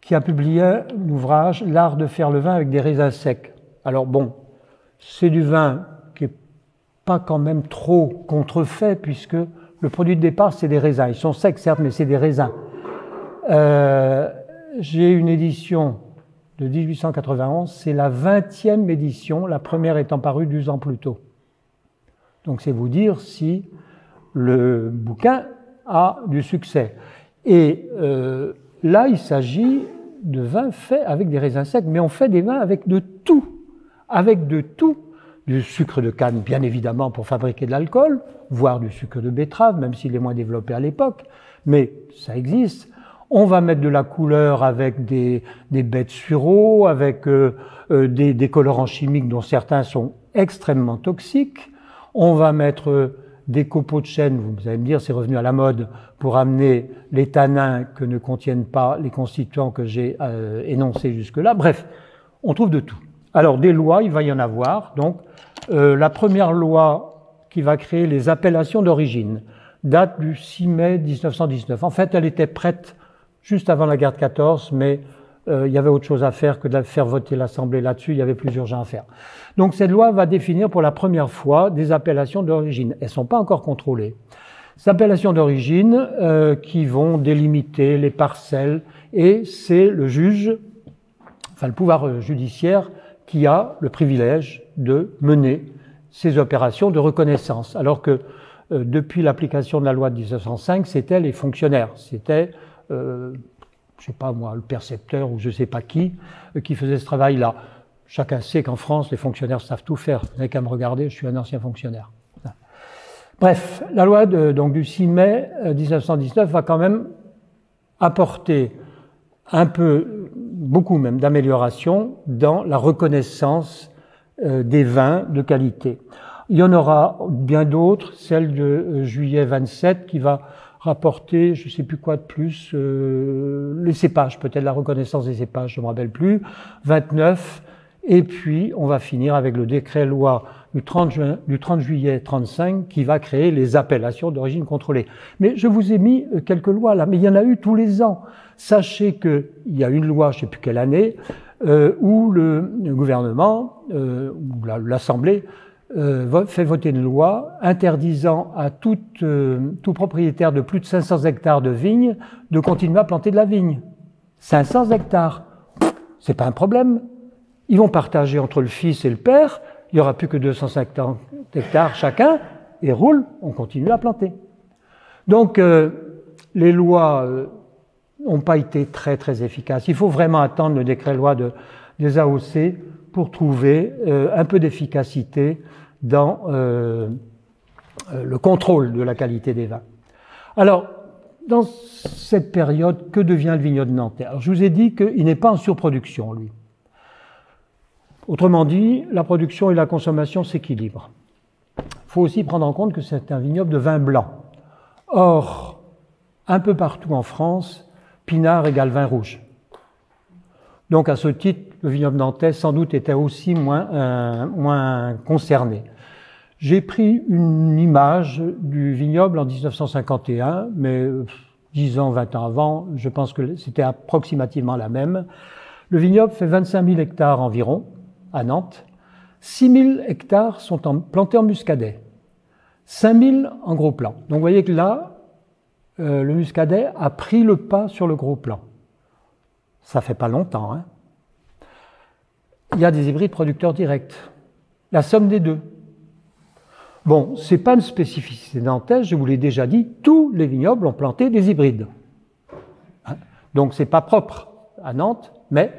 qui a publié un ouvrage, L'art de faire le vin avec des raisins secs. Alors bon, c'est du vin qui n'est pas quand même trop contrefait, puisque le produit de départ, c'est des raisins. Ils sont secs, certes, mais c'est des raisins. J'ai une édition de 1891, c'est la 20e édition, la première étant parue 12 ans plus tôt. Donc c'est vous dire si le bouquin a du succès. Et là, il s'agit de vins faits avec des raisins secs, mais on fait des vins avec de tout. Avec de tout. Du sucre de canne, bien évidemment, pour fabriquer de l'alcool, voire du sucre de betterave, même s'il est moins développé à l'époque, mais ça existe. On va mettre de la couleur avec des baies de sureau, avec des colorants chimiques dont certains sont extrêmement toxiques. On va mettre des copeaux de chêne, vous allez me dire, c'est revenu à la mode, pour amener les tanins que ne contiennent pas les constituants que j'ai énoncés jusque-là. Bref, on trouve de tout. Alors, des lois, il va y en avoir. Donc, la première loi qui va créer les appellations d'origine date du 6 mai 1919. En fait, elle était prête juste avant la guerre de 14, mais il y avait autre chose à faire que de faire voter l'Assemblée là-dessus. Il y avait plus urgent à faire. Donc, cette loi va définir pour la première fois des appellations d'origine. Elles ne sont pas encore contrôlées. Ces appellations d'origine qui vont délimiter les parcelles, et c'est le juge, enfin le pouvoir judiciaire, qui a le privilège de mener ces opérations de reconnaissance. Alors que depuis l'application de la loi de 1905, c'était les fonctionnaires, c'était, je sais pas moi, le percepteur ou je sais pas qui faisait ce travail-là. Chacun sait qu'en France, les fonctionnaires savent tout faire. Vous n'avez qu'à me regarder, je suis un ancien fonctionnaire. Bref, la loi donc du 6 mai 1919 va quand même apporter un peu, beaucoup même, d'amélioration dans la reconnaissance des vins de qualité. Il y en aura bien d'autres, celle de juillet 27 qui va rapporter, je ne sais plus quoi de plus, les cépages, peut-être la reconnaissance des cépages, je ne me rappelle plus, 29, et puis on va finir avec le décret-loi du 30 juillet 35 qui va créer les appellations d'origine contrôlée. Mais je vous ai mis quelques lois là, mais il y en a eu tous les ans. Sachez qu'il y a une loi, je ne sais plus quelle année, où le gouvernement, ou l'Assemblée, fait voter une loi interdisant à tout propriétaire de plus de 500 hectares de vignes de continuer à planter de la vigne. 500 hectares, c'est pas un problème. Ils vont partager entre le fils et le père, il n'y aura plus que 250 hectares chacun, et roule, on continue à planter. Donc, les lois n'ont pas été très très efficaces. Il faut vraiment attendre le décret-loi des AOC pour trouver un peu d'efficacité dans le contrôle de la qualité des vins. Alors, dans cette période, que devient le vignoble nantais? Alors, je vous ai dit qu'il n'est pas en surproduction, lui. Autrement dit, la production et la consommation s'équilibrent. Il faut aussi prendre en compte que c'est un vignoble de vin blanc. Or, un peu partout en France, pinard égale vin rouge. Donc, à ce titre, le vignoble nantais, sans doute, était aussi moins concerné. J'ai pris une image du vignoble en 1951, mais 10 ans, 20 ans avant, je pense que c'était approximativement la même. Le vignoble fait 25 000 hectares environ, à Nantes. 6 000 hectares sont plantés en muscadet. 5 000 en gros plan. Donc, vous voyez que là, le muscadet a pris le pas sur le gros plan. Ça fait pas longtemps, hein. Il y a des hybrides producteurs directs. La somme des deux. Bon, c'est pas une spécificité nantaise, je vous l'ai déjà dit, tous les vignobles ont planté des hybrides. Donc c'est pas propre à Nantes, mais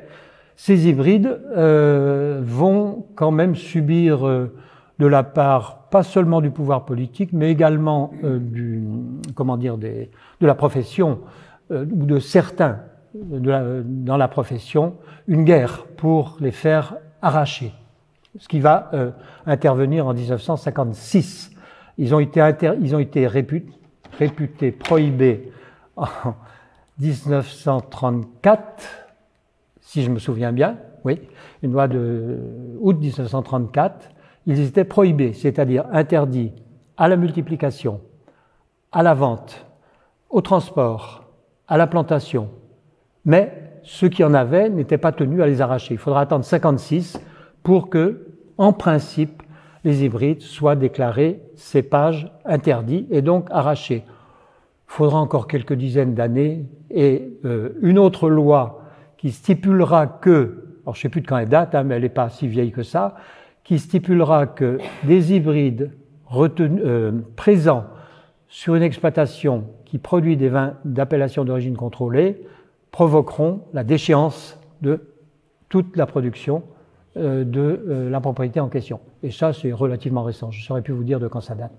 ces hybrides vont quand même subir de la part, pas seulement du pouvoir politique, mais également de la profession, ou de certains dans la profession, une guerre pour les faire arracher. Ce qui va intervenir en 1956. Ils ont été réputés prohibés en 1934, si je me souviens bien, oui, une loi de août 1934. Ils étaient prohibés, c'est-à-dire interdits à la multiplication, à la vente, au transport, à la plantation. Mais ceux qui en avaient n'étaient pas tenus à les arracher. Il faudra attendre 1956 pour que, en principe, les hybrides soient déclarés cépages interdits et donc arrachés. Il faudra encore quelques dizaines d'années et une autre loi qui stipulera que, alors je ne sais plus de quand elle date, mais elle n'est pas si vieille que ça, qui stipulera que des hybrides présents sur une exploitation qui produit des vins d'appellation d'origine contrôlée provoqueront la déchéance de toute la production de la propriété en question. Et ça, c'est relativement récent. Je ne saurais plus vous dire de quand ça date.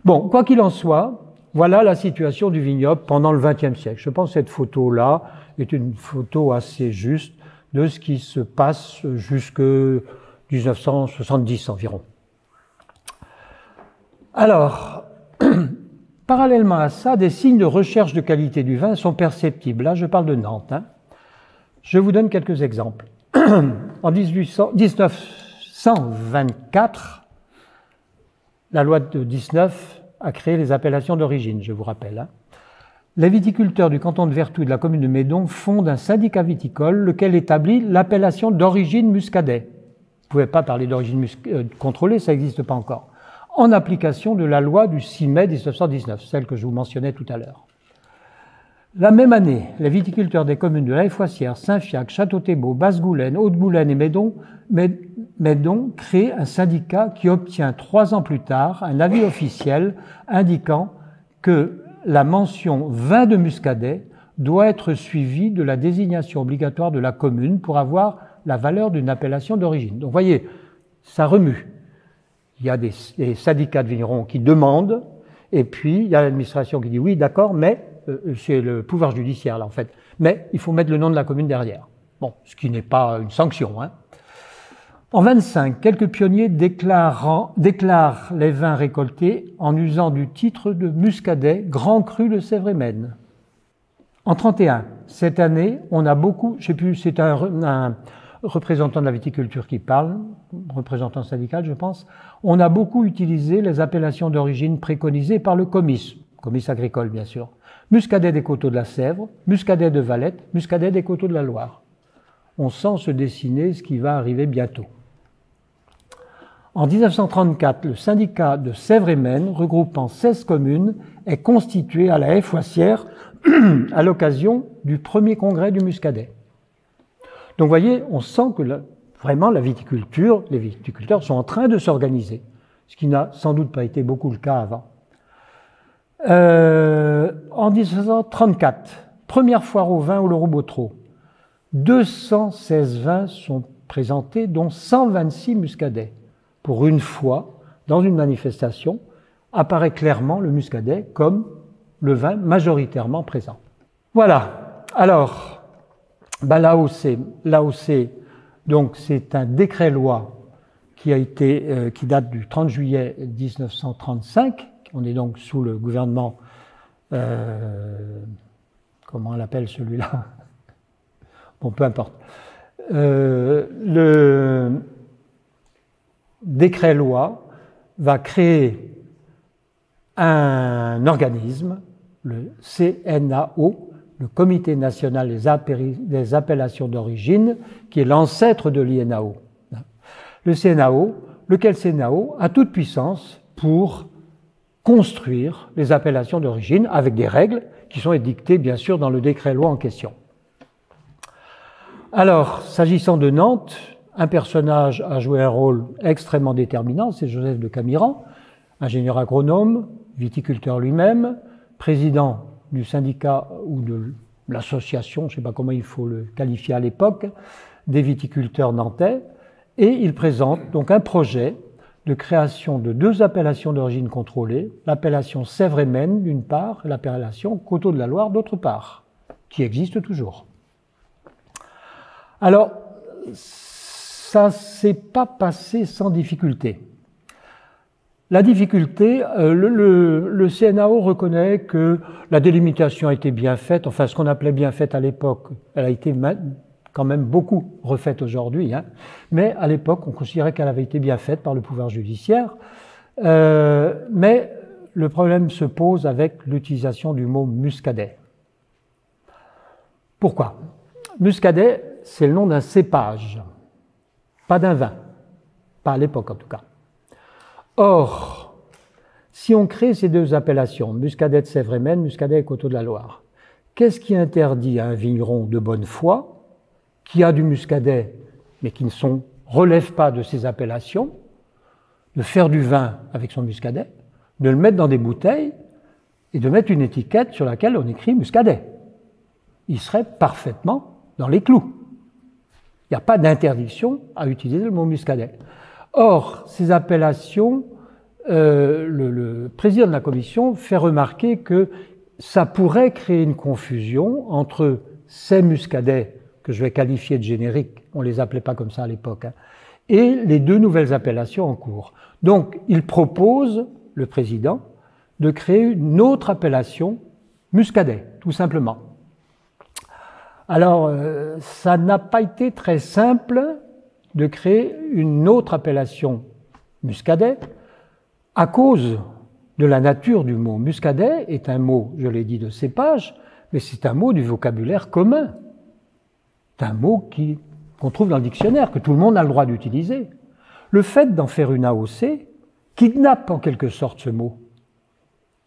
Bon, quoi qu'il en soit, voilà la situation du vignoble pendant le XXe siècle. Je pense que cette photo-là est une photo assez juste de ce qui se passe jusque 1970 environ. Alors, parallèlement à ça, des signes de recherche de qualité du vin sont perceptibles. Là, je parle de Nantes. Je vous donne quelques exemples. En 1924, la loi de 19 a créé les appellations d'origine, je vous rappelle. Les viticulteurs du canton de Vertou et de la commune de Médon fondent un syndicat viticole, lequel établit l'appellation d'origine muscadet. Vous ne pouvez pas parler d'origine contrôlée, ça n'existe pas encore. En application de la loi du 6 mai 1919, celle que je vous mentionnais tout à l'heure. La même année, les viticulteurs des communes de La Haye-Foissière, Saint-Fiac, Château-Thébaux, Basse-Goulaine, Haute-Goulaine et Médon créent un syndicat qui obtient 3 ans plus tard un avis officiel indiquant que la mention vin de muscadet doit être suivie de la désignation obligatoire de la commune pour avoir la valeur d'une appellation d'origine. Donc, vous voyez, ça remue. Il y a des syndicats de vignerons qui demandent, et puis il y a l'administration qui dit oui, d'accord, mais c'est le pouvoir judiciaire là en fait. Mais il faut mettre le nom de la commune derrière. Bon, ce qui n'est pas une sanction. En 25, quelques pionniers déclarent les vins récoltés en usant du titre de muscadet Grand Cru de Sèvres-et-Maine. En 31, cette année, on a beaucoup, je sais plus, c'est un représentant de la viticulture qui parle, représentant syndical, je pense, on a beaucoup utilisé les appellations d'origine préconisées par le comice agricole bien sûr. Muscadet des coteaux de la Sèvre, muscadet de Valette, muscadet des coteaux de la Loire. On sent se dessiner ce qui va arriver bientôt. En 1934, le syndicat de Sèvres-et-Maine, regroupant 16 communes, est constitué à La Haye-Foissière à l'occasion du premier congrès du muscadet. Donc vous voyez, on sent que vraiment les viticulteurs sont en train de s'organiser, ce qui n'a sans doute pas été beaucoup le cas avant. En 1934, première foire au vin au Loroux-Botreau, 216 vins sont présentés, dont 126 muscadets. Pour une fois, dans une manifestation, apparaît clairement le muscadet comme le vin majoritairement présent. Voilà. Alors, l'AOC, donc c'est un décret-loi qui date du 30 juillet 1935. On est donc sous le gouvernement, comment on l'appelle celui-là? Bon, peu importe. Le décret-loi va créer un organisme, le CNAO, le Comité national des appellations d'origine, qui est l'ancêtre de l'INAO. Le CNAO, lequel CNAO a toute puissance pour construire les appellations d'origine avec des règles qui sont édictées bien sûr dans le décret-loi en question. Alors, s'agissant de Nantes, un personnage a joué un rôle extrêmement déterminant, c'est Joseph de Camiran, ingénieur agronome, viticulteur lui-même, président du syndicat ou de l'association, je ne sais pas comment il faut le qualifier à l'époque, des viticulteurs nantais, et il présente donc un projet de création de 2 appellations d'origine contrôlée, l'appellation Sèvres-et-Maine d'une part, et l'appellation Coteaux de la Loire d'autre part, qui existe toujours. Alors, ça ne s'est pas passé sans difficulté. La difficulté, le CNAO reconnaît que la délimitation a été bien faite, enfin ce qu'on appelait bien faite à l'époque, elle a été quand même beaucoup refaite aujourd'hui, mais à l'époque on considérait qu'elle avait été bien faite par le pouvoir judiciaire, mais le problème se pose avec l'utilisation du mot muscadet. Pourquoi? Muscadet, c'est le nom d'un cépage, pas d'un vin. pas à l'époque en tout cas. Or, si on crée ces deux appellations, Muscadet de Sèvres-et-Maine, Muscadet et Coteaux de la Loire, qu'est-ce qui interdit à un vigneron de bonne foi, qui a du muscadet, mais qui ne relève pas de ces appellations, de faire du vin avec son muscadet, de le mettre dans des bouteilles et de mettre une étiquette sur laquelle on écrit muscadet? Il serait parfaitement dans les clous. Il n'y a pas d'interdiction à utiliser le mot muscadet. Or, ces appellations, le président de la commission fait remarquer que ça pourrait créer une confusion entre ces muscadets, que je vais qualifier de génériques, on ne les appelait pas comme ça à l'époque, hein, et les deux nouvelles appellations en cours. Donc, il propose, le président, de créer une autre appellation, muscadet, tout simplement. Alors, ça n'a pas été très simple de créer une autre appellation muscadet à cause de la nature du mot. Muscadet est un mot, je l'ai dit, de cépage, mais c'est un mot du vocabulaire commun. C'est un mot qu'on trouve dans le dictionnaire, que tout le monde a le droit d'utiliser. Le fait d'en faire une AOC kidnappe en quelque sorte ce mot.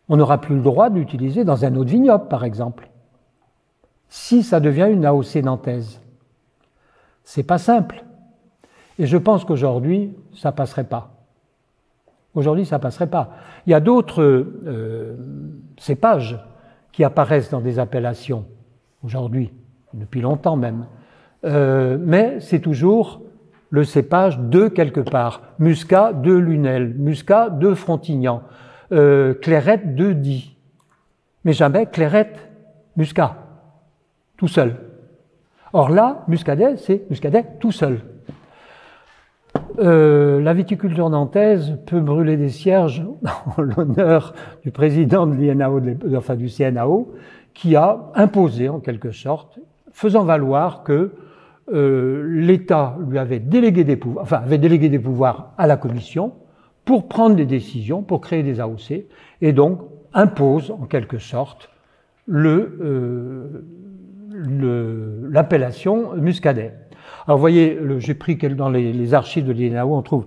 On n'aura plus le droit de l'utiliser dans un autre vignoble, par exemple. Si ça devient une AOC nantaise, c'est pas simple. Et je pense qu'aujourd'hui, ça passerait pas. Aujourd'hui, ça passerait pas. Il y a d'autres cépages qui apparaissent dans des appellations, aujourd'hui, depuis longtemps même. Mais c'est toujours le cépage de quelque part. Muscat de Lunel, Muscat de Frontignan, Clairette de Die. Mais jamais Clairette Muscat, tout seul. Or là, Muscadet, c'est Muscadet tout seul. La viticulture nantaise peut brûler des cierges en l'honneur du président de l'INAO, enfin du CNAO, qui a imposé en quelque sorte, faisant valoir que l'État lui avait délégué des pouvoirs, enfin avait délégué des pouvoirs à la Commission pour prendre des décisions, pour créer des AOC, et donc impose en quelque sorte l'appellation muscadet. Alors vous voyez, j'ai pris dans les archives de l'INAO, on trouve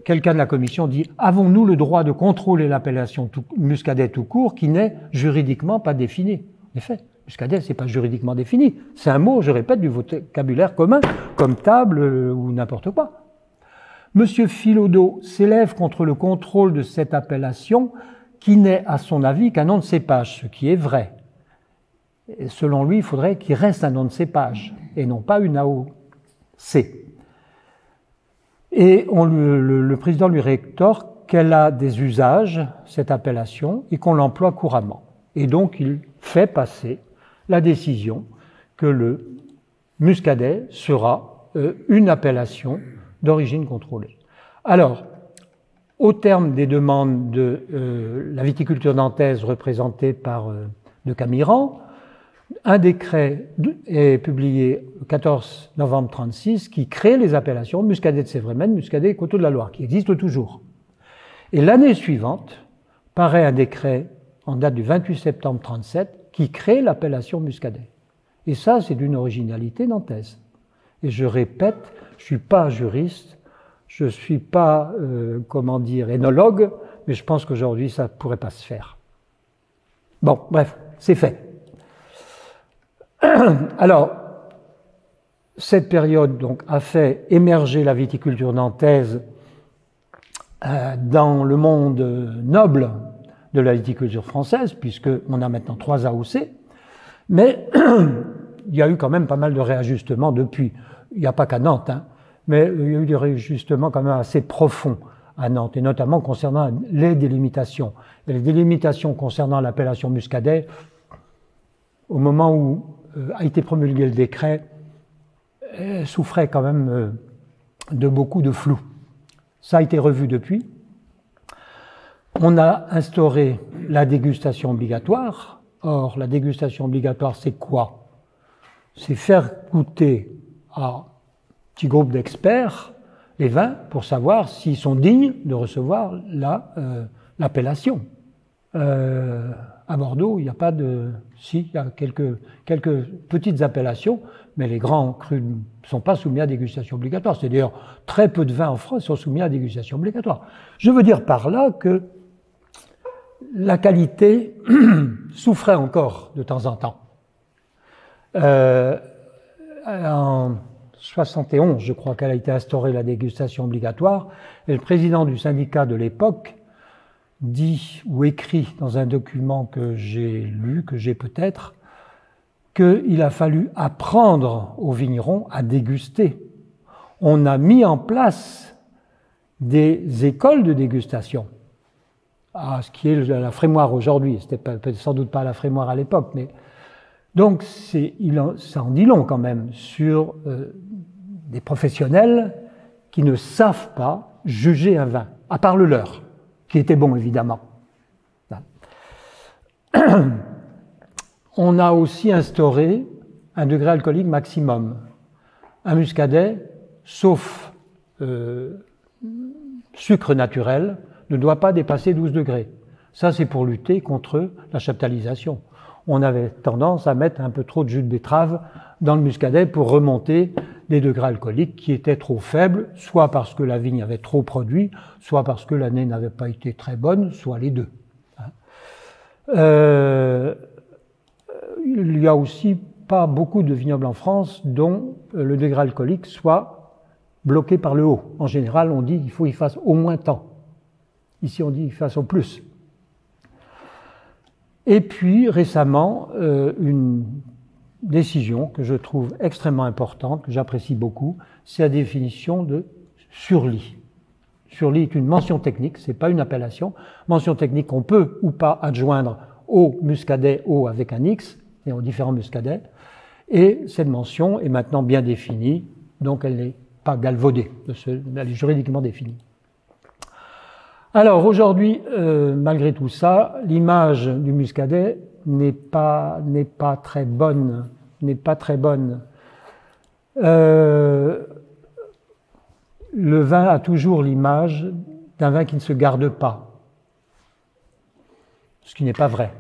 quelqu'un de la commission dit « Avons-nous le droit de contrôler l'appellation muscadet tout court qui n'est juridiquement pas définie ?» En effet, muscadet, c'est pas juridiquement défini. C'est un mot, je répète, du vocabulaire commun, comme table ou n'importe quoi. Monsieur Philodeau s'élève contre le contrôle de cette appellation qui n'est, à son avis, qu'un nom de cépage, ce qui est vrai. Et selon lui, il faudrait qu'il reste un nom de cépage et non pas une AOC. Et le président lui rétorque qu'elle a des usages, cette appellation, et qu'on l'emploie couramment. Et donc, il fait passer la décision que le muscadet sera une appellation d'origine contrôlée. Alors, au terme des demandes de la viticulture nantaise représentée par de Camiran, un décret est publié le 14 novembre 1936 qui crée les appellations Muscadet de Sèvres-et-Maine, Muscadet et Coteaux de la Loire, qui existent toujours. Et l'année suivante, paraît un décret en date du 28 septembre 1937 qui crée l'appellation Muscadet. Et ça, c'est d'une originalité nantaise. Et je répète, je ne suis pas juriste, je ne suis pas, énologue, mais je pense qu'aujourd'hui, ça ne pourrait pas se faire. Bon, bref, c'est fait. Alors, cette période donc, a fait émerger la viticulture nantaise dans le monde noble de la viticulture française, puisqu'on a maintenant 3 AOC, mais il y a eu quand même pas mal de réajustements depuis. Il n'y a pas qu'à Nantes, hein, mais il y a eu des réajustements quand même assez profonds à Nantes, et notamment concernant les délimitations. Et les délimitations concernant l'appellation muscadet, au moment où a été promulgué le décret, souffrait quand même de beaucoup de flou. Ça a été revu depuis. On a instauré la dégustation obligatoire. Or, la dégustation obligatoire, c'est quoi? C'est faire goûter à un petit groupe d'experts les vins pour savoir s'ils sont dignes de recevoir l'appellation. À Bordeaux, il n'y a pas de... Si, il y a quelques petites appellations, mais les grands crus ne sont pas soumis à dégustation obligatoire. C'est d'ailleurs très peu de vins en France sont soumis à dégustation obligatoire. Je veux dire par là que la qualité souffrait encore de temps en temps. En 71, je crois qu'elle a été instaurée la dégustation obligatoire, et le président du syndicat de l'époque dit ou écrit dans un document que j'ai lu, que j'ai peut-être, qu'il a fallu apprendre aux vignerons à déguster. On a mis en place des écoles de dégustation, ce qui est la Frémoire aujourd'hui. C'était sans doute pas la Frémoire à l'époque, mais donc ça en dit long quand même sur des professionnels qui ne savent pas juger un vin, à part le leur, qui était bon évidemment. On a aussi instauré un degré alcoolique maximum. Un muscadet, sauf sucre naturel, ne doit pas dépasser 12 degrés. Ça, c'est pour lutter contre la chaptalisation. On avait tendance à mettre un peu trop de jus de betterave dans le muscadet pour remonter des degrés alcooliques qui étaient trop faibles, soit parce que la vigne avait trop produit, soit parce que l'année n'avait pas été très bonne, soit les deux. Il y a aussi pas beaucoup de vignobles en France dont le degré alcoolique soit bloqué par le haut. En général, on dit qu'il faut qu'il fasse au moins tant. Ici, on dit qu'il fasse au plus. Et puis, récemment, une décision que je trouve extrêmement importante, que j'apprécie beaucoup, c'est la définition de surlit. Surlit est une mention technique, c'est pas une appellation. Mention technique qu'on peut ou pas adjoindre au muscadet haut avec un X, et aux différents muscadets. Et cette mention est maintenant bien définie, donc elle n'est pas galvaudée, elle est juridiquement définie. Alors aujourd'hui, malgré tout ça, l'image du muscadet n'est pas très bonne. Le vin a toujours l'image d'un vin qui ne se garde pas, ce qui n'est pas vrai.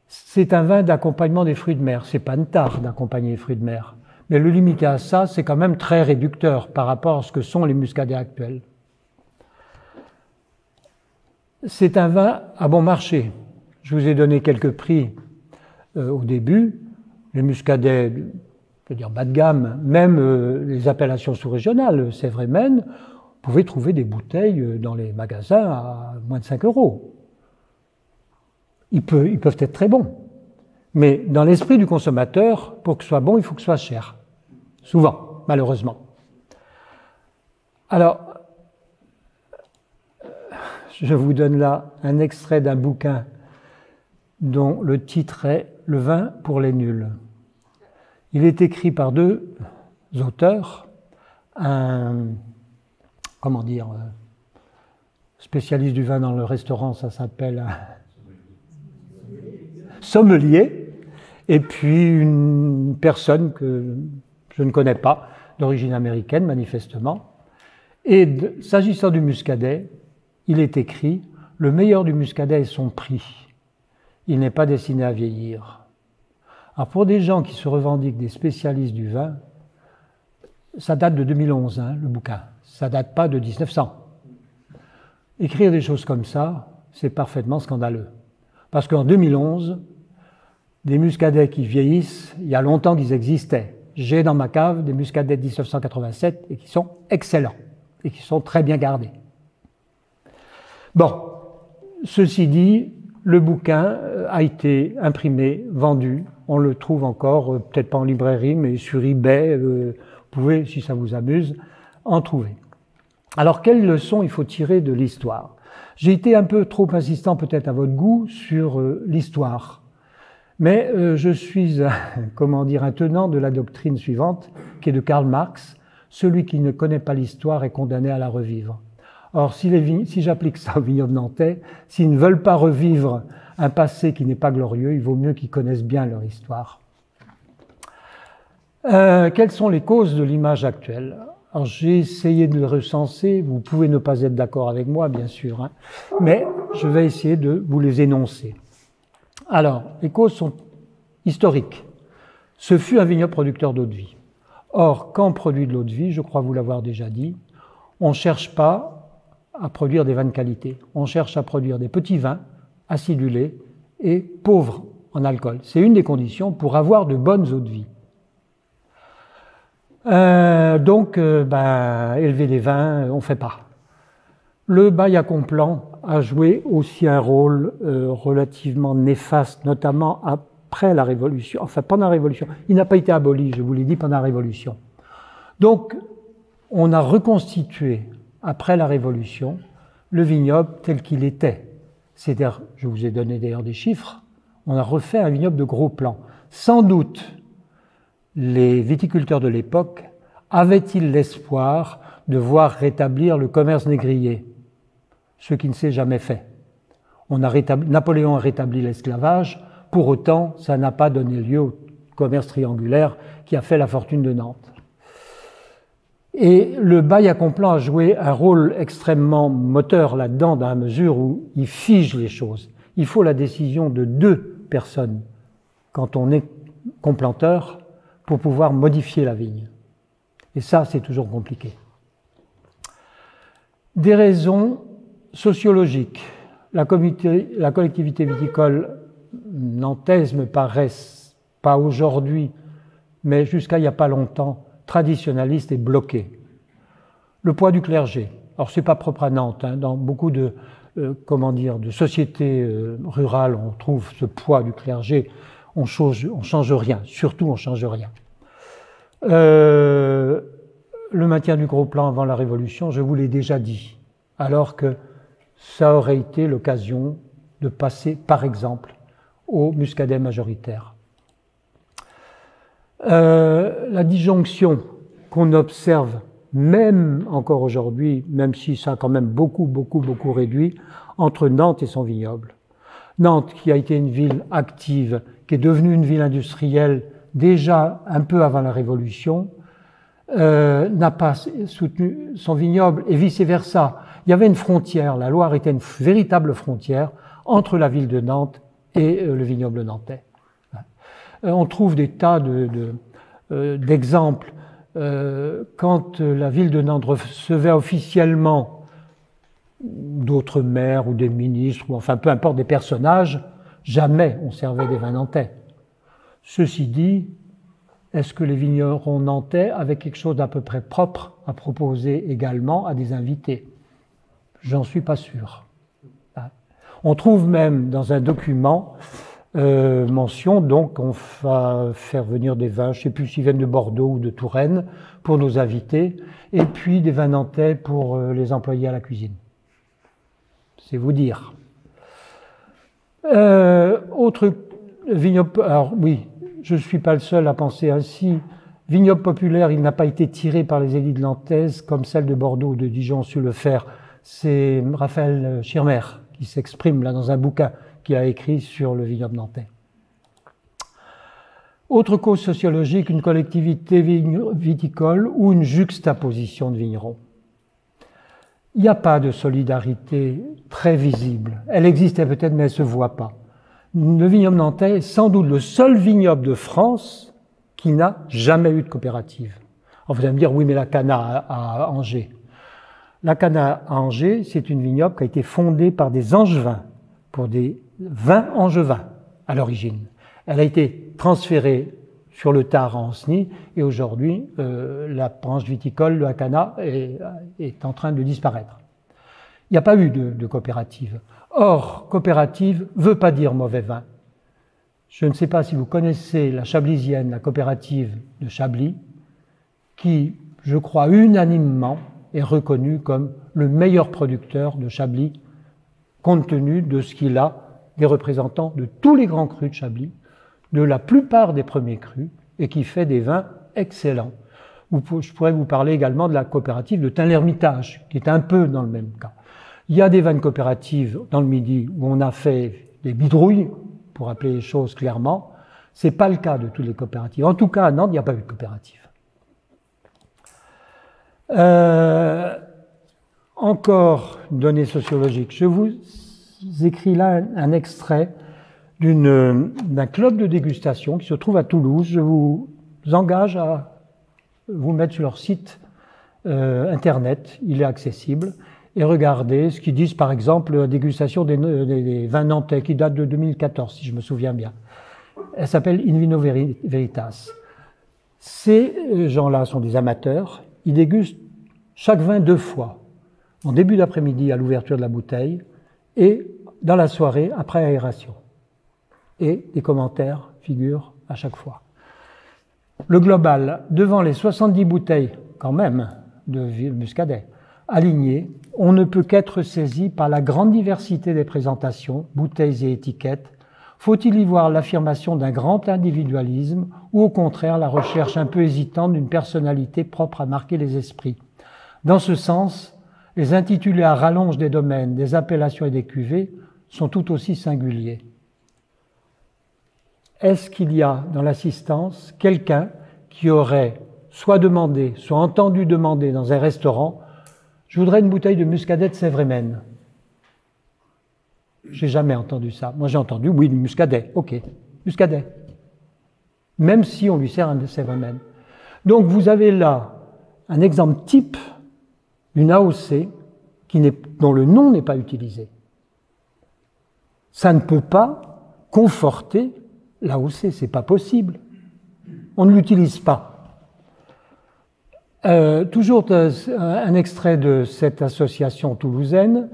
C'est un vin d'accompagnement des fruits de mer. C'est pas une tare d'accompagner les fruits de mer. Mais le limiter à ça, c'est quand même très réducteur par rapport à ce que sont les muscadets actuels. C'est un vin à bon marché. Je vous ai donné quelques prix au début. Les muscadets, je veux dire bas de gamme, même les appellations sous-régionales, Sèvres et Maine, vous pouvez trouver des bouteilles dans les magasins à moins de 5 €. Ils peuvent être très bons. Mais dans l'esprit du consommateur, pour que ce soit bon, il faut que ce soit cher. Souvent, malheureusement. Alors, je vous donne là un extrait d'un bouquin dont le titre est « Le vin pour les nuls ». Il est écrit par deux auteurs, un spécialiste du vin dans le restaurant, ça s'appelle sommelier, et puis une personne que je ne connais pas, d'origine américaine manifestement. Et s'agissant du muscadet, il est écrit « Le meilleur du muscadet est son prix. Il n'est pas destiné à vieillir. » Alors pour des gens qui se revendiquent des spécialistes du vin, ça date de 2011, le bouquin. Ça date pas de 1900. Écrire des choses comme ça, c'est parfaitement scandaleux. Parce qu'en 2011, des muscadets qui vieillissent, il y a longtemps qu'ils existaient. J'ai dans ma cave des muscadets de 1987 et qui sont excellents et qui sont très bien gardés. Bon, ceci dit, le bouquin a été imprimé, vendu. On le trouve encore, peut-être pas en librairie, mais sur eBay, vous pouvez, si ça vous amuse, en trouver. Alors, quelles leçons il faut tirer de l'histoire? J'ai été un peu trop insistant peut-être à votre goût sur l'histoire. Mais je suis, un tenant de la doctrine suivante, qui est de Karl Marx. Celui qui ne connaît pas l'histoire est condamné à la revivre. Or, si j'applique ça aux vignerons nantais, s'ils ne veulent pas revivre un passé qui n'est pas glorieux, il vaut mieux qu'ils connaissent bien leur histoire. Quelles sont les causes de l'image actuelle? Alors, j'ai essayé de le recenser, vous pouvez ne pas être d'accord avec moi, bien sûr, mais je vais essayer de vous les énoncer. Alors, les causes sont historiques. Ce fut un vignoble producteur d'eau-de-vie. Or, quand on produit de l'eau-de-vie, je crois vous l'avoir déjà dit, on ne cherche pas à produire des vins de qualité. On cherche à produire des petits vins acidulés et pauvres en alcool. C'est une des conditions pour avoir de bonnes eaux-de-vie. Élever des vins, on ne fait pas. Le Bailly-Acomplan a joué aussi un rôle relativement néfaste, notamment après la Révolution, enfin pendant la Révolution. Il n'a pas été aboli, je vous l'ai dit, pendant la Révolution. Donc, on a reconstitué, après la Révolution, le vignoble tel qu'il était. C'est-à-dire, je vous ai donné d'ailleurs des chiffres, on a refait un vignoble de gros plan. Sans doute, les viticulteurs de l'époque avaient-ils l'espoir de voir rétablir le commerce négrier, ce qui ne s'est jamais fait. Napoléon a rétabli l'esclavage, pour autant, ça n'a pas donné lieu au commerce triangulaire qui a fait la fortune de Nantes. Et le Bailly-Acomplan a joué un rôle extrêmement moteur là-dedans, dans la mesure où il fige les choses. Il faut la décision de 2 personnes, quand on est complanteur, pour pouvoir modifier la vigne. Et ça, c'est toujours compliqué. Des raisons sociologiques. La collectivité viticole nantaise me paraît, pas aujourd'hui, mais jusqu'à il n'y a pas longtemps, traditionnaliste et bloquée. Le poids du clergé. Alors, c'est pas propre à Nantes, hein, dans beaucoup de sociétés rurales, on trouve ce poids du clergé. On change rien, surtout on change rien. Le maintien du gros plan avant la Révolution, je vous l'ai déjà dit, alors que ça aurait été l'occasion de passer, par exemple, au muscadet majoritaire. La disjonction qu'on observe, même encore aujourd'hui, même si ça a quand même beaucoup réduit, entre Nantes et son vignoble. Nantes, qui a été une ville active, qui est devenue une ville industrielle déjà un peu avant la Révolution, n'a pas soutenu son vignoble et vice-versa. Il y avait une frontière, la Loire était une véritable frontière entre la ville de Nantes et le vignoble nantais. On trouve des tas d'exemples. Quand la ville de Nantes recevait officiellement d'autres maires ou des ministres, ou enfin peu importe des personnages, jamais on servait des vins nantais. Ceci dit, est-ce que les vignerons nantais avaient quelque chose d'à peu près propre à proposer également à des invités? J'en suis pas sûr. On trouve même dans un document mention, donc on va faire venir des vins, je ne sais plus s'ils viennent de Bordeaux ou de Touraine, pour nos invités, et puis des vins nantais pour les employés à la cuisine. C'est vous dire. Autre vignoble, alors oui, je ne suis pas le seul à penser ainsi. Vignoble populaire, il n'a pas été tiré par les élites nantaises comme celle de Bordeaux ou de Dijon ont su le faire. C'est Raphaël Schirmer qui s'exprime là dans un bouquin qu'il a écrit sur le vignoble nantais. Autre cause sociologique, une collectivité viticole ou une juxtaposition de vignerons. Il n'y a pas de solidarité très visible. Elle existait peut-être, mais elle ne se voit pas. Le vignoble nantais est sans doute le seul vignoble de France qui n'a jamais eu de coopérative. Alors vous allez me dire, oui, mais la Cana à Angers. La Cana à Angers, c'est une vignoble qui a été fondée par des angevins, pour des vins angevins à l'origine. Elle a été transférée sur le tard à Ancenis, et aujourd'hui, la branche viticole de la Cana est en train de disparaître. Il n'y a pas eu de coopérative. Or, coopérative ne veut pas dire mauvais vin. Je ne sais pas si vous connaissez la chablisienne, la coopérative de Chablis, qui, je crois unanimement, est reconnue comme le meilleur producteur de Chablis, compte tenu de ce qu'il a des représentants de tous les grands crus de Chablis, de la plupart des premiers crus, et qui fait des vins excellents. Je pourrais vous parler également de la coopérative de Tain-l'Hermitage, qui est un peu dans le même cas. Il y a des vins de coopérative dans le Midi où on a fait des bidrouilles, pour appeler les choses clairement. Ce n'est pas le cas de toutes les coopératives. En tout cas, à Nantes, il n'y a pas eu de coopérative. Encore une donnée sociologique. Je vous écris là un extrait d'un club de dégustation qui se trouve à Toulouse. Je vous engage à vous mettre sur leur site internet, il est accessible, et regardez ce qu'ils disent, par exemple, la dégustation des vins nantais qui date de 2014, si je me souviens bien. Elle s'appelle In Vino Veritas. Ces gens-là sont des amateurs, ils dégustent chaque vin 2 fois, en début d'après-midi à l'ouverture de la bouteille et dans la soirée après aération. Et des commentaires figurent à chaque fois. Le global, devant les 70 bouteilles, quand même, de muscadet, alignées, on ne peut qu'être saisi par la grande diversité des présentations, bouteilles et étiquettes. Faut-il y voir l'affirmation d'un grand individualisme ou au contraire la recherche un peu hésitante d'une personnalité propre à marquer les esprits? Dans ce sens, les intitulés à rallonge des domaines, des appellations et des cuvées sont tout aussi singuliers. Est-ce qu'il y a dans l'assistance quelqu'un qui aurait soit demandé, soit entendu demander dans un restaurant « Je voudrais une bouteille de muscadet de Sèvres-et-Maine ». J'ai jamais entendu ça. Moi j'ai entendu « Oui, du muscadet, ok, muscadet ». Même si on lui sert un de Sèvres-et-Maine. Donc vous avez là un exemple type d'une AOC dont le nom n'est pas utilisé. Ça ne peut pas conforter l'AOC, c'est pas possible. On ne l'utilise pas. Toujours un extrait de cette association toulousaine.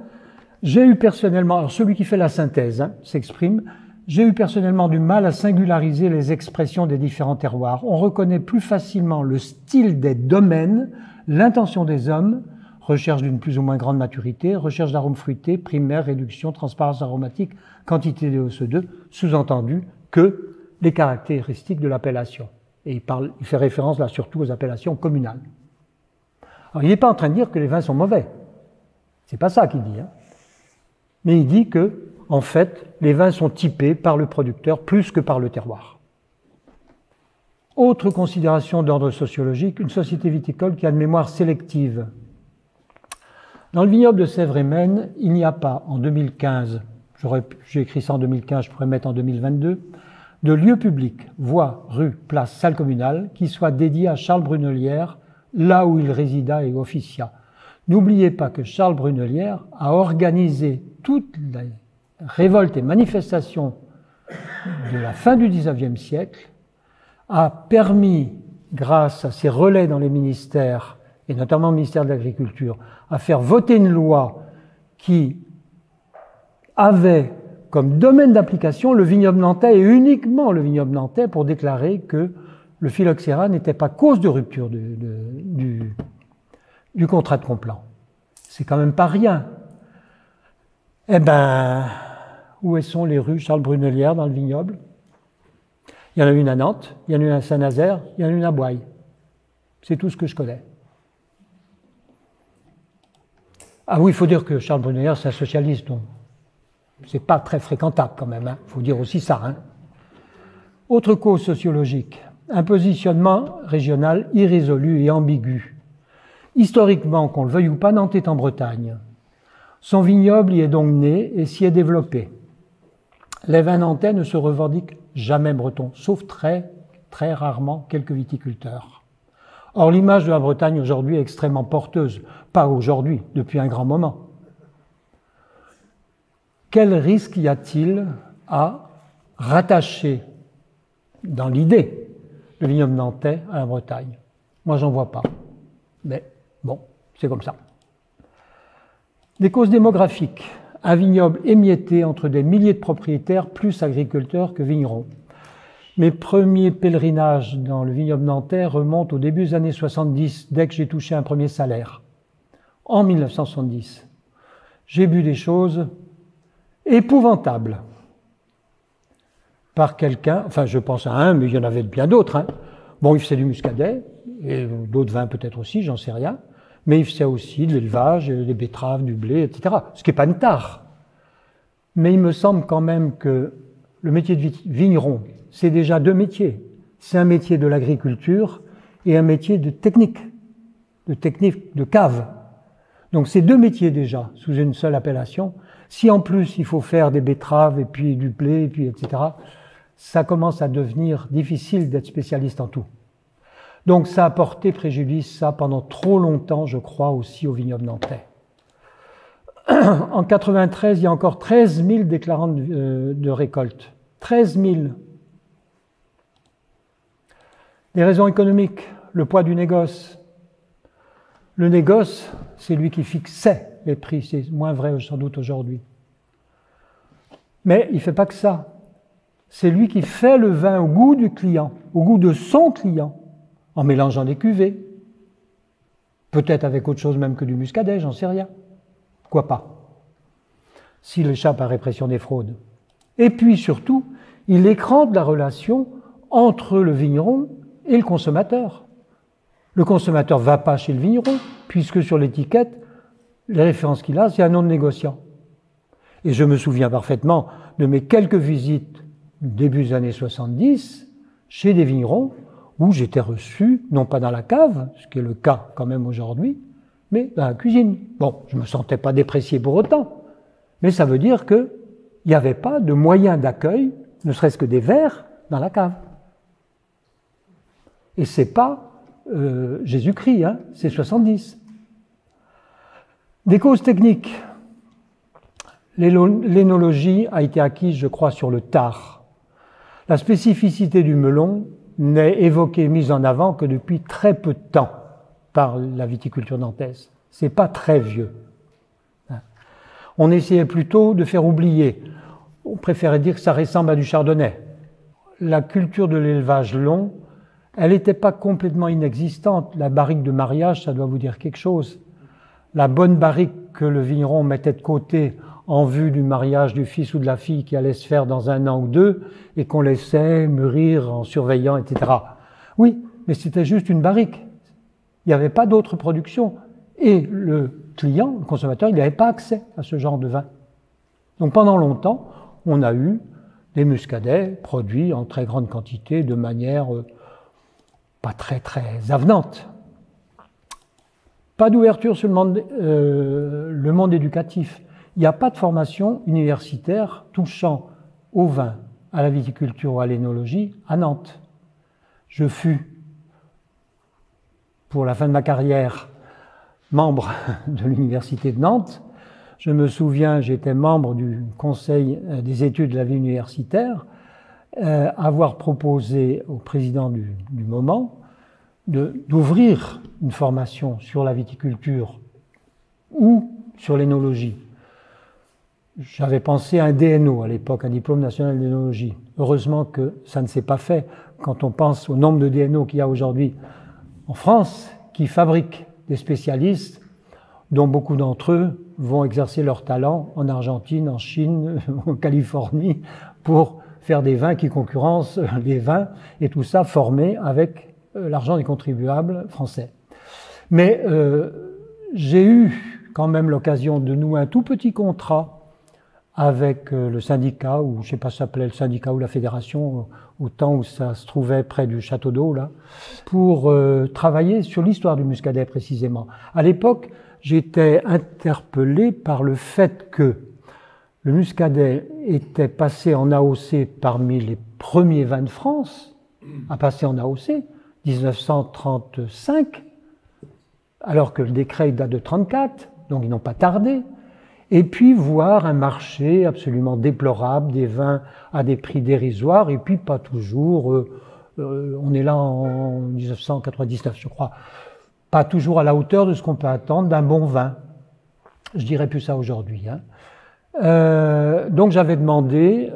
J'ai eu personnellement, alors celui qui fait la synthèse s'exprime, j'ai eu personnellement du mal à singulariser les expressions des différents terroirs. On reconnaît plus facilement le style des domaines, l'intention des hommes, recherche d'une plus ou moins grande maturité, recherche d'arômes fruités, primaire, réduction, transparence aromatique, quantité de OCE2, sous-entendu que les caractéristiques de l'appellation. Et il fait référence là surtout aux appellations communales. Alors il n'est pas en train de dire que les vins sont mauvais. C'est pas ça qu'il dit. Mais il dit que, en fait, les vins sont typés par le producteur plus que par le terroir. Autre considération d'ordre sociologique, une société viticole qui a une mémoire sélective. Dans le vignoble de Sèvres-et-Maine, il n'y a pas, en 2015, j'ai écrit ça en 2015, je pourrais mettre en 2022, de lieu public, voies, rues, places, salles communales, qui soit dédié à Charles Brunelière, là où il résida et officia. N'oubliez pas que Charles Brunelière a organisé toutes les révoltes et manifestations de la fin du XIXe siècle, a permis, grâce à ses relais dans les ministères, et notamment le ministère de l'Agriculture, à faire voter une loi qui avait comme domaine d'application le vignoble nantais et uniquement le vignoble nantais pour déclarer que le phylloxéra n'était pas cause de rupture du contrat de complant. C'est quand même pas rien. Eh ben, où sont les rues Charles Brunelière dans le vignoble? Il y en a une à Nantes, il y en a une à Saint-Nazaire, il y en a une à Boye. C'est tout ce que je connais. Ah oui, il faut dire que Charles Brunelière, c'est un socialiste, donc c'est pas très fréquentable quand même, il faut dire aussi ça. Autre cause sociologique, un positionnement régional irrésolu et ambigu. Historiquement, qu'on le veuille ou pas, Nantes est en Bretagne. Son vignoble y est donc né et s'y est développé. Les vins nantais ne se revendiquent jamais bretons, sauf très, très rarement quelques viticulteurs. Or, l'image de la Bretagne aujourd'hui est extrêmement porteuse. Pas aujourd'hui, depuis un grand moment. Quel risque y a-t-il à rattacher, dans l'idée, le vignoble nantais à la Bretagne? Moi, j'en vois pas. Mais bon, c'est comme ça. Des causes démographiques. Un vignoble émietté entre des milliers de propriétaires, plus agriculteurs que vignerons. Mes premiers pèlerinages dans le vignoble nantais remontent au début des années 70, dès que j'ai touché un premier salaire. En 1970. J'ai bu des choses épouvantables. Par quelqu'un, enfin je pense à un, mais il y en avait bien d'autres. Bon, il faisait du muscadet, et d'autres vins peut-être aussi, j'en sais rien. Mais il faisait aussi de l'élevage, des betteraves, du blé, etc. Ce qui n'est pas une tare. Mais il me semble quand même que le métier de vigneron, c'est déjà deux métiers. C'est un métier de l'agriculture et un métier de technique de cave. Donc ces deux métiers déjà, sous une seule appellation, Si en plus il faut faire des betteraves et puis du blé, et puis etc., ça commence à devenir difficile d'être spécialiste en tout. Donc ça a porté préjudice, ça, pendant trop longtemps, je crois, aussi au vignoble nantais. En 93, il y a encore 13 000 déclarants de récolte. 13 000. Les raisons économiques, le poids du négoce. Le négoce, c'est lui qui fixait les prix, c'est moins vrai sans doute aujourd'hui. Mais il ne fait pas que ça. C'est lui qui fait le vin au goût du client, au goût de son client, en mélangeant des cuvées. Peut-être avec autre chose même que du muscadet, j'en sais rien. Pourquoi pas? S'il échappe à répression des fraudes. Et puis surtout, il écrante la relation entre le vigneron et le consommateur. Le consommateur ne va pas chez le vigneron, puisque sur l'étiquette, les références qu'il a, c'est un nom de négociant. Et je me souviens parfaitement de mes quelques visites début des années 70 chez des vignerons où j'étais reçu, non pas dans la cave, ce qui est le cas quand même aujourd'hui, mais dans la cuisine. Bon, je ne me sentais pas déprécié pour autant, mais ça veut dire qu'il n'y avait pas de moyen d'accueil, ne serait-ce que des verres, dans la cave. Et c'est pas Jésus-Christ, hein, c'est 70. Des causes techniques. L'énologie a été acquise, je crois, sur le tard. La spécificité du melon n'est évoquée, mise en avant que depuis très peu de temps par la viticulture nantaise. C'est pas très vieux. On essayait plutôt de faire oublier. On préférait dire que ça ressemble à du chardonnay. La culture de l'élevage long, elle n'était pas complètement inexistante. La barrique de mariage, ça doit vous dire quelque chose. La bonne barrique que le vigneron mettait de côté en vue du mariage du fils ou de la fille qui allait se faire dans 1 an ou 2 et qu'on laissait mûrir en surveillant, etc. Oui, mais c'était juste une barrique. Il n'y avait pas d'autre production. Et le client, le consommateur, il n'avait pas accès à ce genre de vin. Donc pendant longtemps, on a eu des muscadets produits en très grande quantité de manière pas très avenante. Pas d'ouverture sur le monde éducatif. Il n'y a pas de formation universitaire touchant au vin, à la viticulture ou à l'énologie à Nantes. Je fus, pour la fin de ma carrière, membre de l'université de Nantes. Je me souviens, j'étais membre du conseil des études de la vie universitaire, avoir proposé au président du moment d'ouvrir une formation sur la viticulture ou sur l'énologie. J'avais pensé à un DNO à l'époque, un diplôme national d'énologie. Heureusement que ça ne s'est pas fait quand on pense au nombre de DNO qu'il y a aujourd'hui en France qui fabriquent des spécialistes dont beaucoup d'entre eux vont exercer leur talent en Argentine, en Chine, en Californie pour faire des vins qui concurrencent les vins et tout ça formé avec l'argent des contribuables français. Mais j'ai eu quand même l'occasion de nouer un tout petit contrat avec le syndicat, ou je ne sais pas si ça s'appelait le syndicat ou la fédération, au temps où ça se trouvait près du château d'eau, là, pour travailler sur l'histoire du muscadet précisément. À l'époque, j'étais interpellé par le fait que le muscadet était passé en AOC parmi les premiers vins de France, à passer en AOC, 1935, alors que le décret date de 1934, donc ils n'ont pas tardé. Et puis voir un marché absolument déplorable, des vins à des prix dérisoires, et puis pas toujours, on est là en 1999 je crois, pas toujours à la hauteur de ce qu'on peut attendre d'un bon vin. Je dirais plus ça aujourd'hui. Hein. Donc j'avais demandé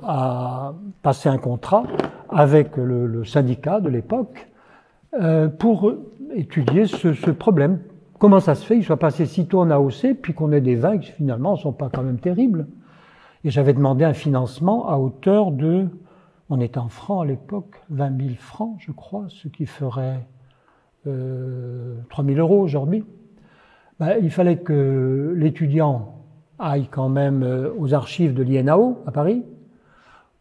à passer un contrat avec le syndicat de l'époque pour étudier ce problème. Comment ça se fait qu'il soit passé si tôt en AOC, puis qu'on ait des vins qui finalement ne sont pas quand même terribles. Et j'avais demandé un financement à hauteur de, on était en francs à l'époque, 20 000 francs je crois, ce qui ferait 3 000 € aujourd'hui. Ben, il fallait que l'étudiant aille quand même aux archives de l'INAO à Paris,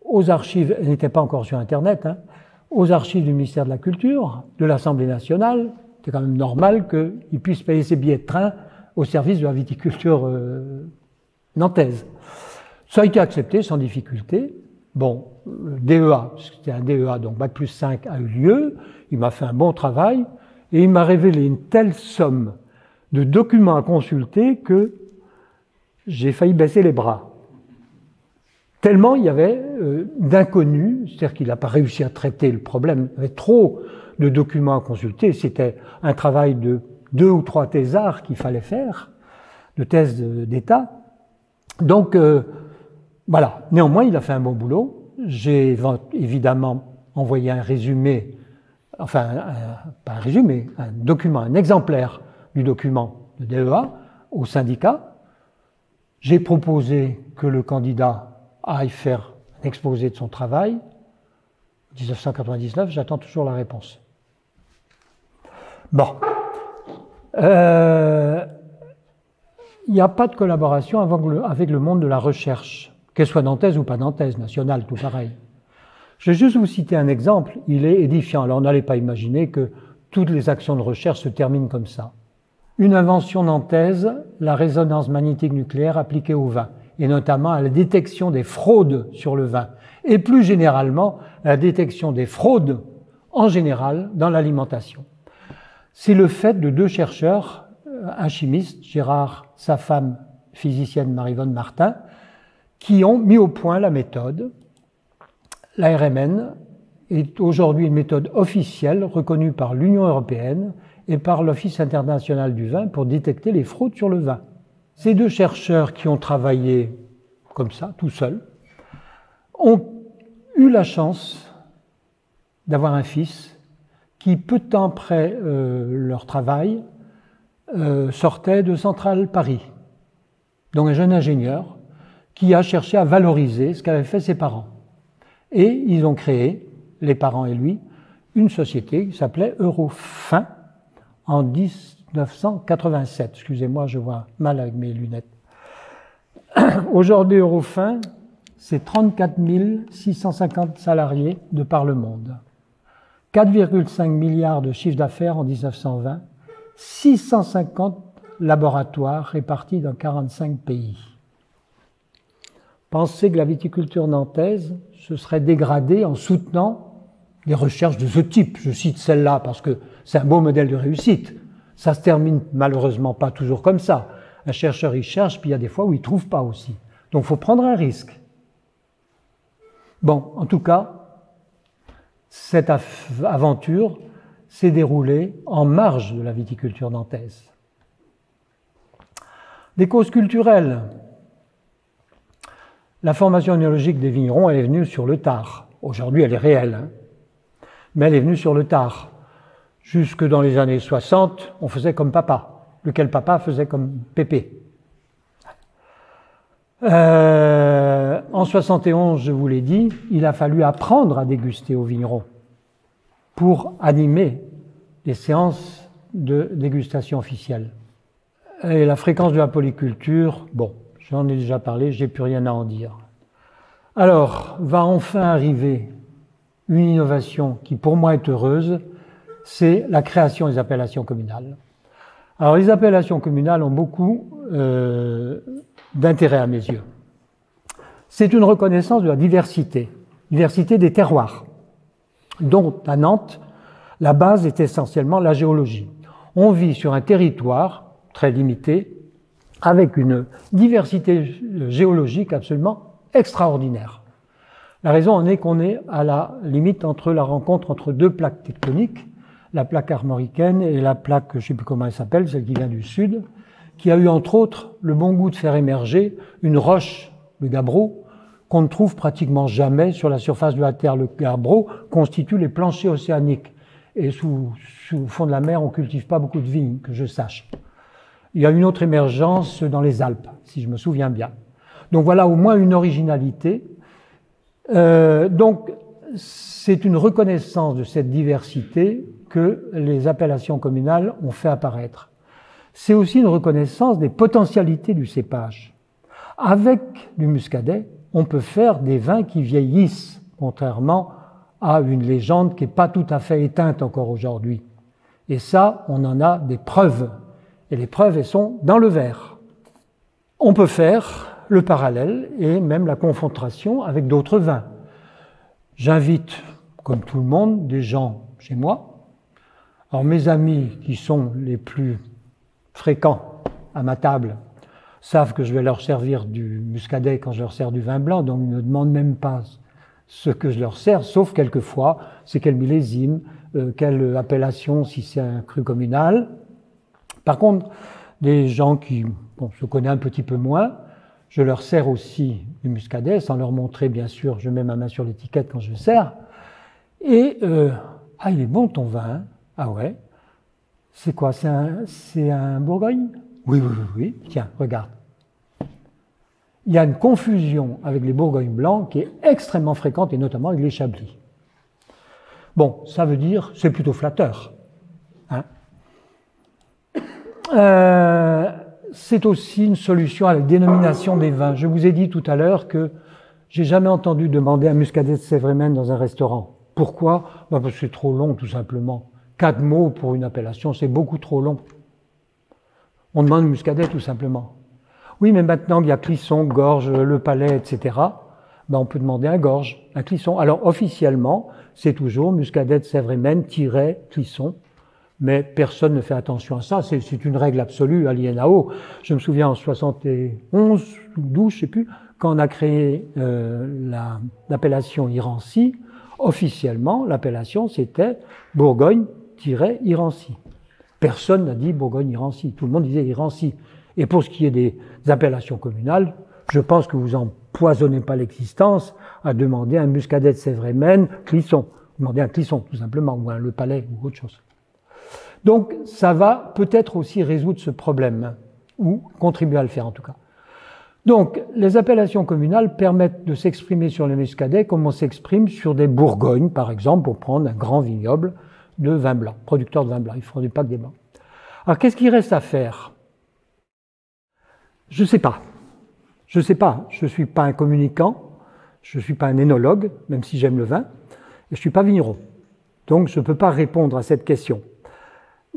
aux archives, elles n'étaient pas encore sur Internet, hein, aux archives du ministère de la Culture, de l'Assemblée nationale. C'est quand même normal qu'il puisse payer ses billets de train au service de la viticulture nantaise. Ça a été accepté sans difficulté. Bon, le DEA, c'était un DEA, donc Bac+5 a eu lieu, il m'a fait un bon travail, et il m'a révélé une telle somme de documents à consulter que j'ai failli baisser les bras. Tellement il y avait d'inconnus, c'est-à-dire qu'il n'a pas réussi à traiter le problème, il y avait trop de documents à consulter, c'était un travail de 2 ou 3 thésards qu'il fallait faire, de thèse d'État. Donc, voilà. Néanmoins, il a fait un bon boulot. J'ai évidemment envoyé un résumé, enfin, pas un résumé, un document, un exemplaire du document de DEA au syndicat. J'ai proposé que le candidat aille faire un exposé de son travail. 1999, j'attends toujours la réponse. Bon. Il n'y a pas de collaboration avec le monde de la recherche, qu'elle soit nantaise ou pas nantaise, nationale, tout pareil. Je vais juste vous citer un exemple, il est édifiant. Alors, n'allez pas imaginer que toutes les actions de recherche se terminent comme ça. Une invention nantaise, la résonance magnétique nucléaire appliquée au vin, et notamment à la détection des fraudes sur le vin, et plus généralement, la détection des fraudes en général dans l'alimentation. C'est le fait de 2 chercheurs, un chimiste, Gérard, sa femme physicienne Marie-Vonne Martin, qui ont mis au point la méthode. La RMN est aujourd'hui une méthode officielle reconnue par l'Union européenne et par l'Office international du vin pour détecter les fraudes sur le vin. Ces 2 chercheurs qui ont travaillé comme ça, tout seuls, ont eu la chance d'avoir un fils qui, peu de temps après leur travail, sortait de Centrale Paris. Donc un jeune ingénieur qui a cherché à valoriser ce qu'avaient fait ses parents. Et ils ont créé, les parents et lui, une société qui s'appelait Eurofin en 1987. Excusez-moi, je vois mal avec mes lunettes. Aujourd'hui, Eurofin, c'est 34 650 salariés de par le monde. 4,5 milliards de chiffre d'affaires en 1920, 650 laboratoires répartis dans 45 pays. Pensez que la viticulture nantaise se serait dégradée en soutenant des recherches de ce type. Je cite celle-là parce que c'est un beau modèle de réussite. Ça se termine malheureusement pas toujours comme ça. Un chercheur, il cherche, puis il y a des fois où il ne trouve pas aussi. Donc il faut prendre un risque. Bon, en tout cas, cette aventure s'est déroulée en marge de la viticulture nantaise. Des causes culturelles. La formation œnologique des vignerons, elle est venue sur le tard. Aujourd'hui, elle est réelle, hein, mais elle est venue sur le tard. Jusque dans les années 60, on faisait comme papa. Lequel papa faisait comme Pépé. En 71, je vous l'ai dit, il a fallu apprendre à déguster au vigneron pour animer les séances de dégustation officielles. Et la fréquence de la polyculture, bon, j'en ai déjà parlé, j'ai plus rien à en dire. Alors, va enfin arriver une innovation qui pour moi est heureuse, c'est la création des appellations communales. Alors les appellations communales ont beaucoup d'intérêt à mes yeux. C'est une reconnaissance de la diversité des terroirs, dont à Nantes, la base est essentiellement la géologie. On vit sur un territoire très limité, avec une diversité géologique absolument extraordinaire. La raison en est qu'on est à la limite entre la rencontre entre 2 plaques tectoniques, la plaque armoricaine et la plaque, je ne sais plus comment elle s'appelle, celle qui vient du sud, qui a eu entre autres le bon goût de faire émerger une roche, le gabbro, qu'on ne trouve pratiquement jamais sur la surface de la Terre. Le gabbro constitue les planchers océaniques. Et sous le fond de la mer, on ne cultive pas beaucoup de vignes, que je sache. Il y a une autre émergence dans les Alpes, si je me souviens bien. Donc voilà au moins une originalité. Donc c'est une reconnaissance de cette diversité que les appellations communales ont fait apparaître. C'est aussi une reconnaissance des potentialités du cépage. Avec du muscadet, on peut faire des vins qui vieillissent, contrairement à une légende qui n'est pas tout à fait éteinte encore aujourd'hui. Et ça, on en a des preuves. Et les preuves, elles sont dans le verre. On peut faire le parallèle et même la confrontation avec d'autres vins. J'invite, comme tout le monde, des gens chez moi. Alors mes amis qui sont les plus fréquents à ma table savent que je vais leur servir du muscadet quand je leur sers du vin blanc, donc ils ne me demandent même pas ce que je leur sers, sauf quelquefois, c'est quel millésime, quelle appellation, si c'est un cru communal. Par contre, des gens qui se connaissent un petit peu moins, je leur sers aussi du muscadet, sans leur montrer, bien sûr, je mets ma main sur l'étiquette quand je sers. Et, ah, il est bon ton vin, hein? Ah ouais. C'est quoi? C'est un Bourgogne? Oui, oui, oui, oui. Tiens, regarde. Il y a une confusion avec les Bourgognes blancs qui est extrêmement fréquente, et notamment avec les Chablis. Bon, ça veut dire, c'est plutôt flatteur. Hein? C'est aussi une solution à la dénomination des vins. Je vous ai dit tout à l'heure que j'ai jamais entendu demander un muscadet de Sévrémen dans un restaurant. Pourquoi? Parce que c'est trop long, tout simplement. 4 mots pour une appellation, c'est beaucoup trop long. On demande muscadet, tout simplement. Oui, mais maintenant qu'il y a Clisson, Gorge, Le Palais, etc., on peut demander un Gorge, un Clisson. Alors, officiellement, c'est toujours muscadet de Sévrémen-Clisson. Mais personne ne fait attention à ça, c'est une règle absolue à l'INAO. Je me souviens en 71 ou 12, je ne sais plus, quand on a créé l'appellation Irancy, officiellement, l'appellation c'était Bourgogne-Irancy. Personne n'a dit Bourgogne-Irancy, tout le monde disait Irancy. Et pour ce qui est des appellations communales, je pense que vous n'empoisonnez pas l'existence à demander un muscadet de Sévrémen, Clisson. Demandez un Clisson, tout simplement, ou un Le Palais, ou autre chose. Donc, ça va peut-être aussi résoudre ce problème, ou contribuer à le faire en tout cas. Donc, les appellations communales permettent de s'exprimer sur les muscadets comme on s'exprime sur des Bourgognes, par exemple, pour prendre un grand vignoble de vin blanc, producteur de vin blanc. Ils font pas que des blancs. Alors, qu'est-ce qu'il reste à faire? Je sais pas. Je sais pas. Je suis pas un communicant, je suis pas un énologue, même si j'aime le vin, et je suis pas vigneron. Donc, je ne peux pas répondre à cette question.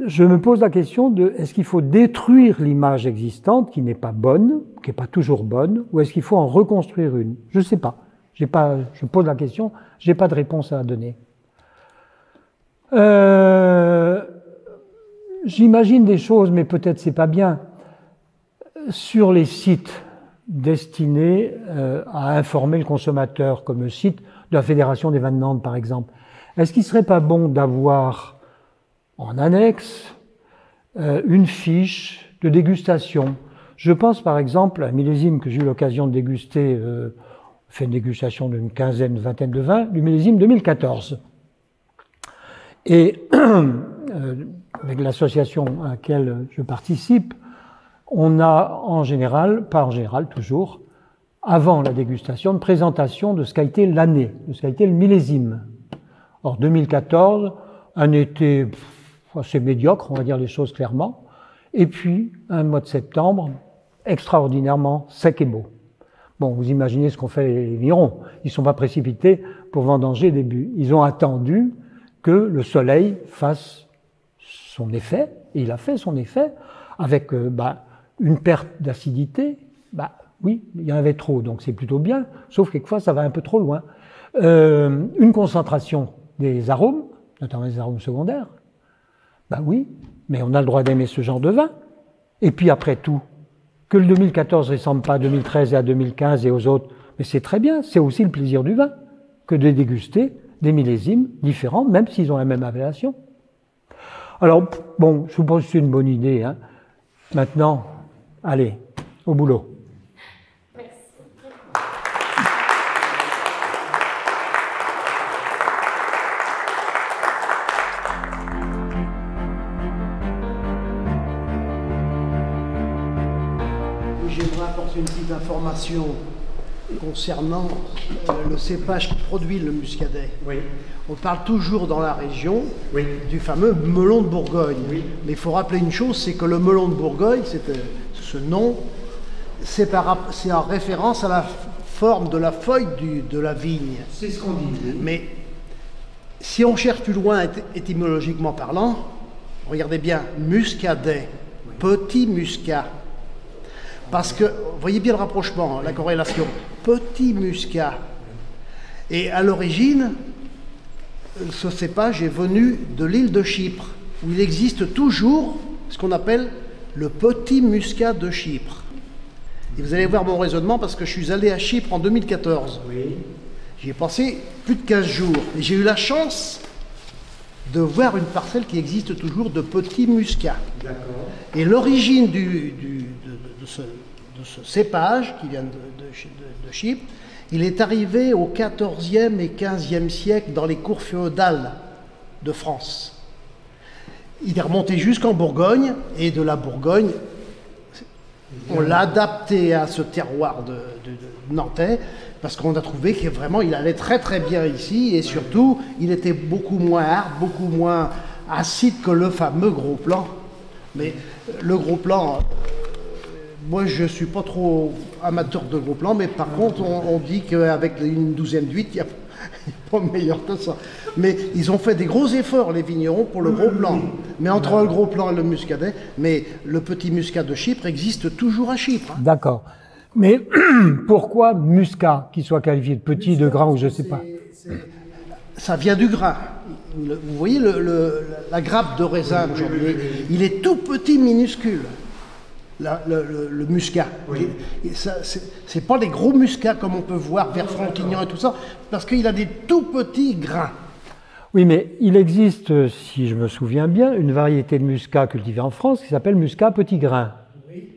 Je me pose la question de est-ce qu'il faut détruire l'image existante qui n'est pas bonne, qui n'est pas toujours bonne, ou est-ce qu'il faut en reconstruire une? Je ne sais pas. Je pose la question, je n'ai pas de réponse à donner. J'imagine des choses, mais peut-être c'est pas bien. Sur les sites destinés à informer le consommateur, comme le site de la Fédération des vins de Nantes, par exemple, est-ce qu'il ne serait pas bon d'avoir en annexe une fiche de dégustation? Je pense par exemple à un millésime que j'ai eu l'occasion de déguster, fait une dégustation d'une quinzaine, vingtaine de vins, du millésime 2014. Et avec l'association à laquelle je participe, on a en général, pas en général, toujours, avant la dégustation, une présentation de ce qu'a été l'année, de ce qu'a été le millésime. Or, 2014, un été assez médiocre, on va dire les choses clairement, et puis un mois de septembre extraordinairement sec et beau. Bon, vous imaginez ce qu'ont fait les vignerons. Ils ne sont pas précipités pour vendanger début. Ils ont attendu que le soleil fasse son effet, et il a fait son effet, avec une perte d'acidité. Oui, il y en avait trop, donc c'est plutôt bien, sauf que quelquefois ça va un peu trop loin. Une concentration des arômes, notamment les arômes secondaires. Oui, mais on a le droit d'aimer ce genre de vin. Et puis après tout, que le 2014 ne ressemble pas à 2013 et à 2015 et aux autres, mais c'est très bien, c'est aussi le plaisir du vin, que de déguster des millésimes différents, même s'ils ont la même appellation. Alors, bon, je suppose que c'est une bonne idée. Hein. Maintenant, allez, au boulot. J'aimerais apporter une petite information concernant le cépage qui produit le muscadet. Oui. On parle toujours dans la région du fameux melon de Bourgogne. Oui. Mais il faut rappeler une chose, c'est que le melon de Bourgogne, ce nom, c'est en référence à la forme de la feuille de la vigne. C'est ce qu'on dit. Oui. Mais si on cherche plus loin étymologiquement parlant, regardez bien, muscadet, petit muscat. Parce que, vous voyez bien le rapprochement, la corrélation. Petit muscat. Et à l'origine, ce cépage est venu de l'île de Chypre, où il existe toujours ce qu'on appelle le petit muscat de Chypre. Et vous allez voir mon raisonnement parce que je suis allé à Chypre en 2014. Oui. J'y ai passé plus de 15 jours. Et j'ai eu la chance de voir une parcelle qui existe toujours de petits muscats. D'accord. Et l'origine de ce cépage qui vient de Chypre, il est arrivé au XIVe et XVe siècle dans les cours féodales de France. Il est remonté jusqu'en Bourgogne, et de la Bourgogne, on l'a adapté à ce terroir de nantais, parce qu'on a trouvé que vraiment il allait très très bien ici, et surtout il était beaucoup moins hard, beaucoup moins acide que le fameux gros plan. Mais le gros plan, moi je ne suis pas trop amateur de gros plan, mais par contre on dit qu'avec une douzaine d'huîtres, il n'y a pas meilleur que ça. Mais ils ont fait des gros efforts, les vignerons, pour le gros plan. Mais entre le gros plan et le muscadet, mais le petit muscat de Chypre existe toujours à Chypre. Hein. D'accord. Mais pourquoi muscat, qu'il soit qualifié de petit, de grand ou je ne sais pas? Ça vient du grain. Vous voyez la grappe de raisin aujourd'hui, il est tout petit, minuscule. Le muscat. Oui. C'est pas des gros muscats comme on peut voir vers Frontignan et tout ça, parce qu'il a des tout petits grains. Oui, mais il existe, si je me souviens bien, une variété de muscat cultivée en France qui s'appelle muscat petit grain. Oui.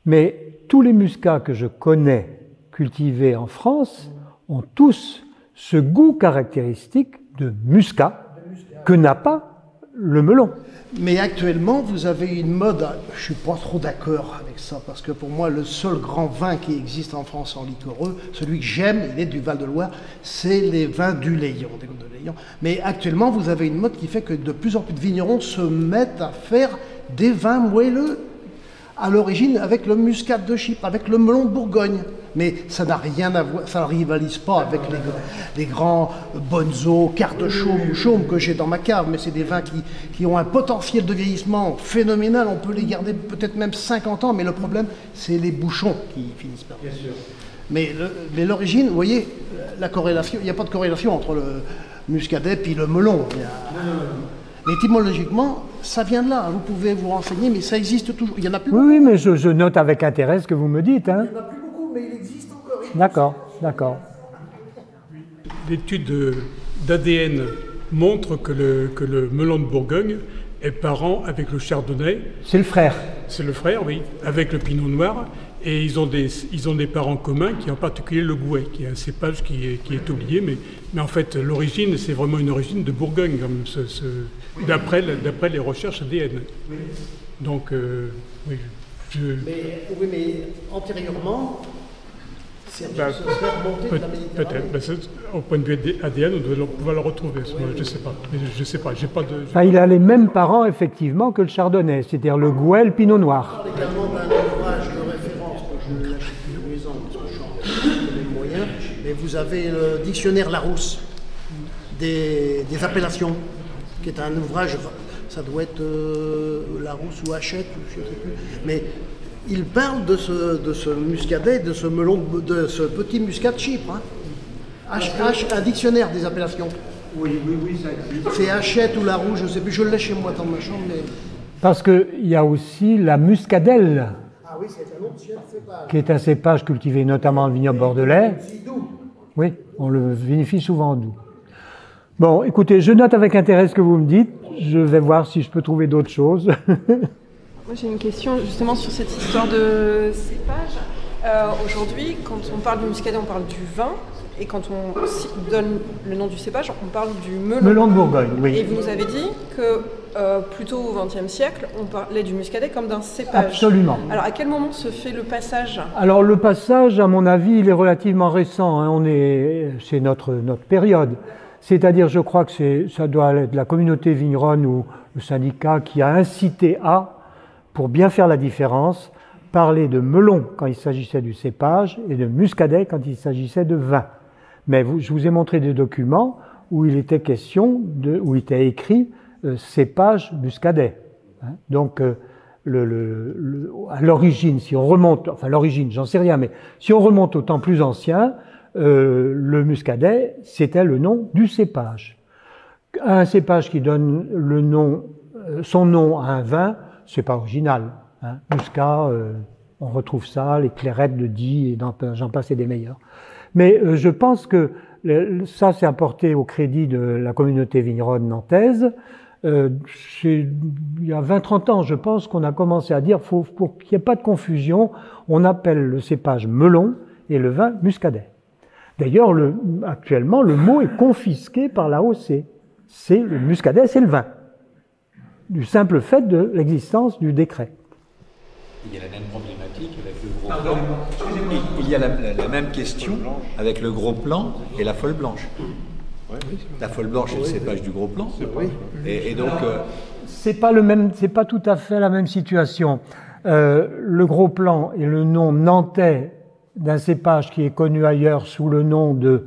Mais tous les muscats que je connais cultivés en France ont tous ce goût caractéristique de muscat que n'a pas le melon. Mais actuellement, vous avez une mode, je ne suis pas trop d'accord avec ça, parce que pour moi, le seul grand vin qui existe en France en liquoreux, celui que j'aime, il est du Val-de-Loire, c'est les vins du Layon, des côtes de Layon. Mais actuellement, vous avez une mode qui fait que de plus en plus de vignerons se mettent à faire des vins moelleux, à l'origine avec le muscat de Chypre, avec le melon de Bourgogne. Mais ça n'a rien à voir, ça ne rivalise pas avec les grands Bonzo, Carte Chaume que j'ai dans ma cave, mais c'est des vins qui ont un potentiel de vieillissement phénoménal, on peut les garder peut-être même 50 ans, mais le problème, c'est les bouchons qui finissent par. Bien sûr. Mais l'origine, vous voyez, la corrélation, il n'y a pas de corrélation entre le muscadet et le melon. Mais étymologiquement, ça vient de là, vous pouvez vous renseigner, mais ça existe toujours. Il y en a plus. Oui, mais je note avec intérêt ce que vous me dites. Hein. Il n'y en a plus beaucoup, mais il existe encore. D'accord, d'accord. L'étude d'ADN montre que le melon de Bourgogne est parent avec le chardonnay. C'est le frère. C'est le frère, oui, avec le pinot noir. Et ils ont des parents communs, qui en particulier le gouais, qui est un cépage qui est oublié, mais en fait l'origine, c'est vraiment une origine de Bourgogne, d'après les recherches ADN. Oui. Donc, oui. Mais antérieurement, c'est remonté de la Méditerranée. Peut-être. Au point de vue ADN, on doit pouvoir le retrouver. Je ne sais pas. Mais je sais pas. J'ai pas de. Enfin, il a les mêmes parents effectivement que le chardonnay, c'est-à-dire le gouais, le pinot noir. On parle également d'un ouvrage de référence que je l'achète tous les ans parce que je suis en les moyens. Mais vous avez le dictionnaire Larousse des appellations, qui est un ouvrage. Ça doit être Larousse ou Hachette, je ne sais plus. Mais il parle de ce muscadet, de ce melon, de ce petit muscat de Chypre. Hein. Un dictionnaire des appellations. Oui, ça existe. C'est Hachette ou Larousse, je ne sais plus. Je l'ai chez moi dans ma chambre. Mais... Parce qu'il y a aussi la muscadelle. Ah oui, c'est un autre cépage. Qui est un cépage cultivé notamment dans le vignoble bordelais. Oui, on le vinifie souvent doux. Bon, écoutez, je note avec intérêt ce que vous me dites. Je vais voir si je peux trouver d'autres choses. Moi, j'ai une question justement sur cette histoire de cépage. Aujourd'hui, quand on parle du muscadet, on parle du vin. Et quand on donne le nom du cépage, on parle du melon. Melon de Bourgogne, oui. Et vous nous avez dit que plutôt au XXe siècle, on parlait du muscadet comme d'un cépage. Absolument. Alors, à quel moment se fait le passage? Alors, le passage, à mon avis, il est relativement récent. Hein. C'est notre période. C'est-à-dire, je crois que ça doit être la communauté vigneronne ou le syndicat qui a incité pour bien faire la différence, parler de melon quand il s'agissait du cépage et de muscadet quand il s'agissait de vin. Mais je vous ai montré des documents où il était question où il était écrit cépage muscadet. Hein. Donc, à l'origine, si on remonte, enfin l'origine, j'en sais rien, mais si on remonte au temps plus ancien, le muscadet, c'était le nom du cépage. Un cépage qui donne son nom à un vin, c'est pas original. Hein. Muscat, on retrouve ça, les clairettes de Die, et j'en passe et des meilleurs. Mais je pense que ça, c'est apporté au crédit de la communauté vigneronne nantaise. Il y a 20-30 ans, je pense qu'on a commencé à dire, pour qu'il n'y ait pas de confusion, on appelle le cépage melon et le vin muscadet. D'ailleurs, actuellement, le mot est confisqué par l'AOC. C'est le muscadet, c'est le vin. Du simple fait de l'existence du décret. Il y a la même problématique avec le gros plan. Il y a la même question avec le gros plan et la folle blanche. La folle blanche est le cépage du gros plan. Et donc, c'est pas tout à fait la même situation. Le gros plan est le nom nantais d'un cépage qui est connu ailleurs sous le nom de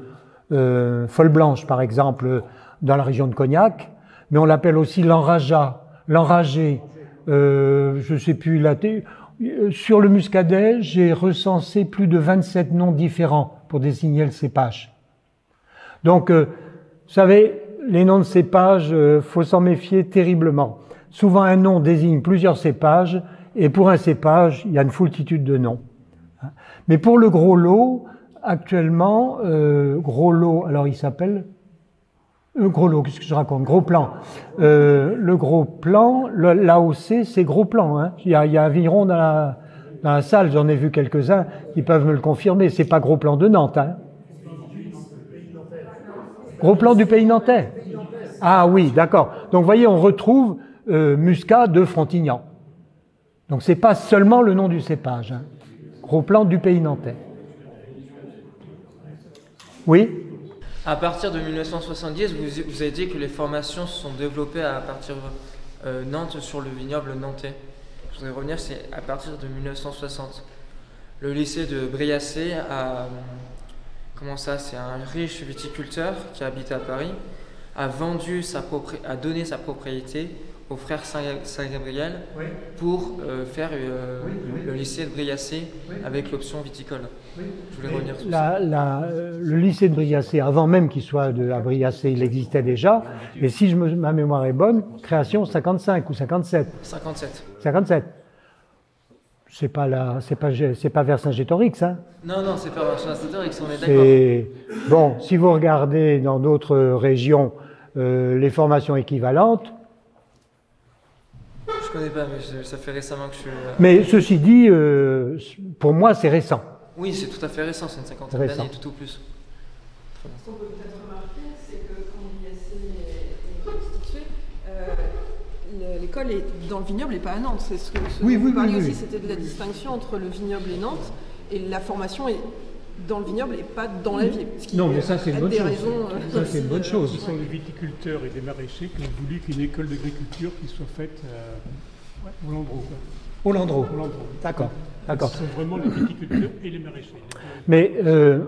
folle blanche, par exemple, dans la région de Cognac, mais on l'appelle aussi l'enragé. Je sais plus, sur le muscadet, j'ai recensé plus de 27 noms différents pour désigner le cépage. Donc, vous savez, les noms de cépages, faut s'en méfier terriblement. Souvent, un nom désigne plusieurs cépages, et pour un cépage, il y a une foultitude de noms. Mais pour le gros lot, actuellement, gros lot, alors il s'appelle gros lot, qu'est-ce que je raconte? Gros plan. Le gros plan, l'AOC, c'est gros plan. Hein. Il y a un vigneron dans la salle, j'en ai vu quelques-uns, qui peuvent me le confirmer. C'est pas gros plan de Nantes. Hein. Gros plan du pays nantais. Ah oui, d'accord. Donc vous voyez, on retrouve Muscat de Frontignan. Donc c'est pas seulement le nom du cépage. Hein. Gros plan du pays nantais. Oui? À partir de 1970, vous avez dit que les formations se sont développées à partir de Nantes sur le vignoble nantais. Je voudrais revenir, c'est à partir de 1960. Le lycée de Briassé a... Comment ça? C'est un riche viticulteur qui habite à Paris, a donné sa propriété aux frères Saint-Gabriel pour faire le lycée de Briassé avec l'option viticole. Je voulais revenir sur ça. Le lycée de Briassé, avant même qu'il soit à Briassé, il existait déjà. Et si ma mémoire est bonne, création 55 ou 57. 57. C'est pas Vercingétorix, hein? Non, c'est pas Vercingétorix, on est d'accord. Bon, si vous regardez dans d'autres régions les formations équivalentes. Je connais pas, mais ça fait récemment que je suis. Mais ceci dit, pour moi, c'est récent. Oui, c'est tout à fait récent, c'est une cinquantaine d'années, tout au plus. Ce qu'on peut peut-être remarquer, c'est que quand l'IAC est constitué, l'école est dans le vignoble et pas à Nantes. C'est ce que vous parliez aussi, c'était de la distinction entre le vignoble et Nantes, et la formation est dans le vignoble et pas dans la ville. Non, mais ça c'est une bonne chose. Ça c'est une bonne chose. Ce sont les viticulteurs et les maraîchers qui ont voulu qu'une école d'agriculture qui soit faite au Landreau. Au Landreau. D'accord. Ce sont vraiment les viticulteurs et les maraîchers. Mais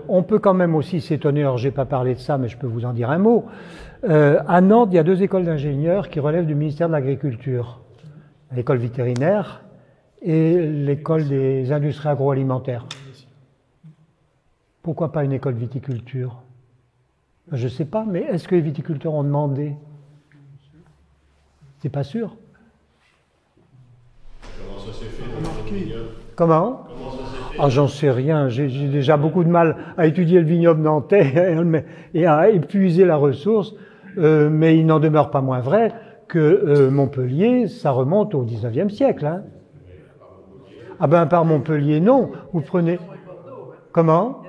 on peut quand même aussi s'étonner, alors je n'ai pas parlé de ça, mais je peux vous en dire un mot. À Nantes, il y a 2 écoles d'ingénieurs qui relèvent du ministère de l'Agriculture. L'école vétérinaire et l'école des industries agroalimentaires. Pourquoi pas une école viticulture? Je ne sais pas, mais est-ce que les viticulteurs ont demandé? C'est pas sûr. Comment ça s'est fait dans le vignoble? Comment ça s'est fait? Ah, j'en sais rien. J'ai déjà beaucoup de mal à étudier le vignoble nantais et à épuiser la ressource, mais il n'en demeure pas moins vrai que Montpellier, ça remonte au 19e siècle. Hein. Ah ben, par Montpellier, non. Vous prenez... Comment?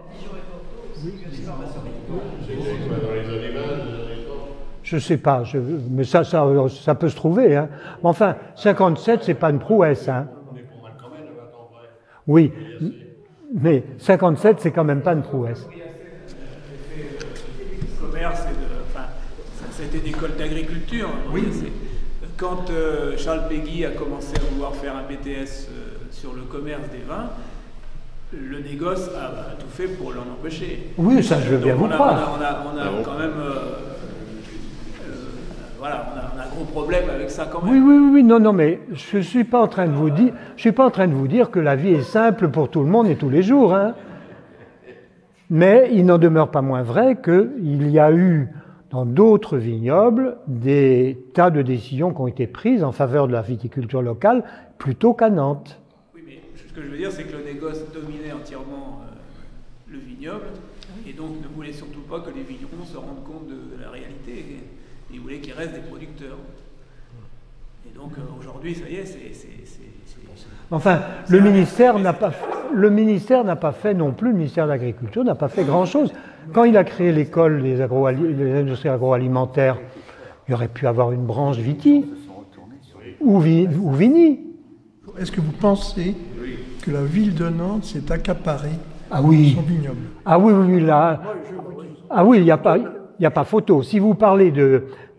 Je sais pas, mais ça peut se trouver. Hein. Mais enfin, 57, c'est pas une prouesse. Hein. Oui, mais 57, c'est quand même pas une prouesse. Commerce ça a été une école d'agriculture. Oui. Quand Charles Péguy a commencé à vouloir faire un BTS sur le commerce des vins, le négoce a tout fait pour l'en empêcher. Oui, ça je veux bien vous croire. On a quand même... on a gros problème avec ça quand même. Oui, oui, oui, non, non, mais je ne suis pas en train de vous dire, je suis pas en train de vous dire que la vie est simple pour tout le monde et tous les jours, hein. Mais il n'en demeure pas moins vrai qu'il y a eu dans d'autres vignobles des tas de décisions qui ont été prises en faveur de la viticulture locale plutôt qu'à Nantes. Oui, mais ce que je veux dire, c'est que le négoce dominait entièrement le vignoble, et donc ne voulait surtout pas que les vignerons se rendent compte de la réalité. Il voulait qu'il reste des producteurs. Et donc aujourd'hui, ça y est, Enfin, le ministère n'a pas fait non plus, le ministère de l'Agriculture n'a pas fait grand-chose. Quand il a créé l'école des industries agroalimentaires, il aurait pu avoir une branche Viti ou Vini. Est-ce que vous pensez que la ville de Nantes s'est accaparée son vignoble? Ah oui, oui, oui, là. Ah oui, il n'y a pas photo. Si vous parlez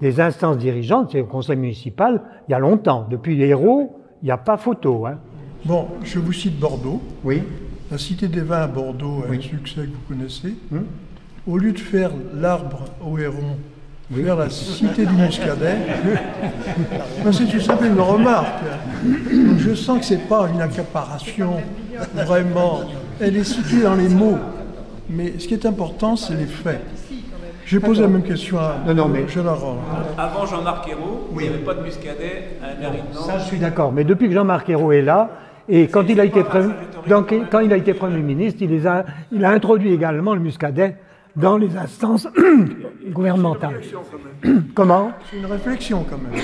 des instances dirigeantes, c'est au conseil municipal, il y a longtemps. Depuis les héros, il n'y a pas photo. Hein. Bon, je vous cite Bordeaux. Oui. La Cité des Vins à Bordeaux, un succès que vous connaissez. Au lieu de faire l'arbre au héron, faire la Cité du Muscadet, c'est tout simplement une remarque. Donc, je sens que ce n'est pas une accaparation, vraiment. Elle est située dans les mots. Mais ce qui est important, c'est les faits. J'ai posé la même question à Jean-Laurent. Avant Jean-Marc Ayrault, il n'y avait pas de Muscadet à la mairie de Nantes. Ça, je suis d'accord. Mais depuis que Jean-Marc Ayrault est là, et quand il a été Premier ministre, il a introduit également le Muscadet dans les instances gouvernementales. Comment? C'est une réflexion quand même.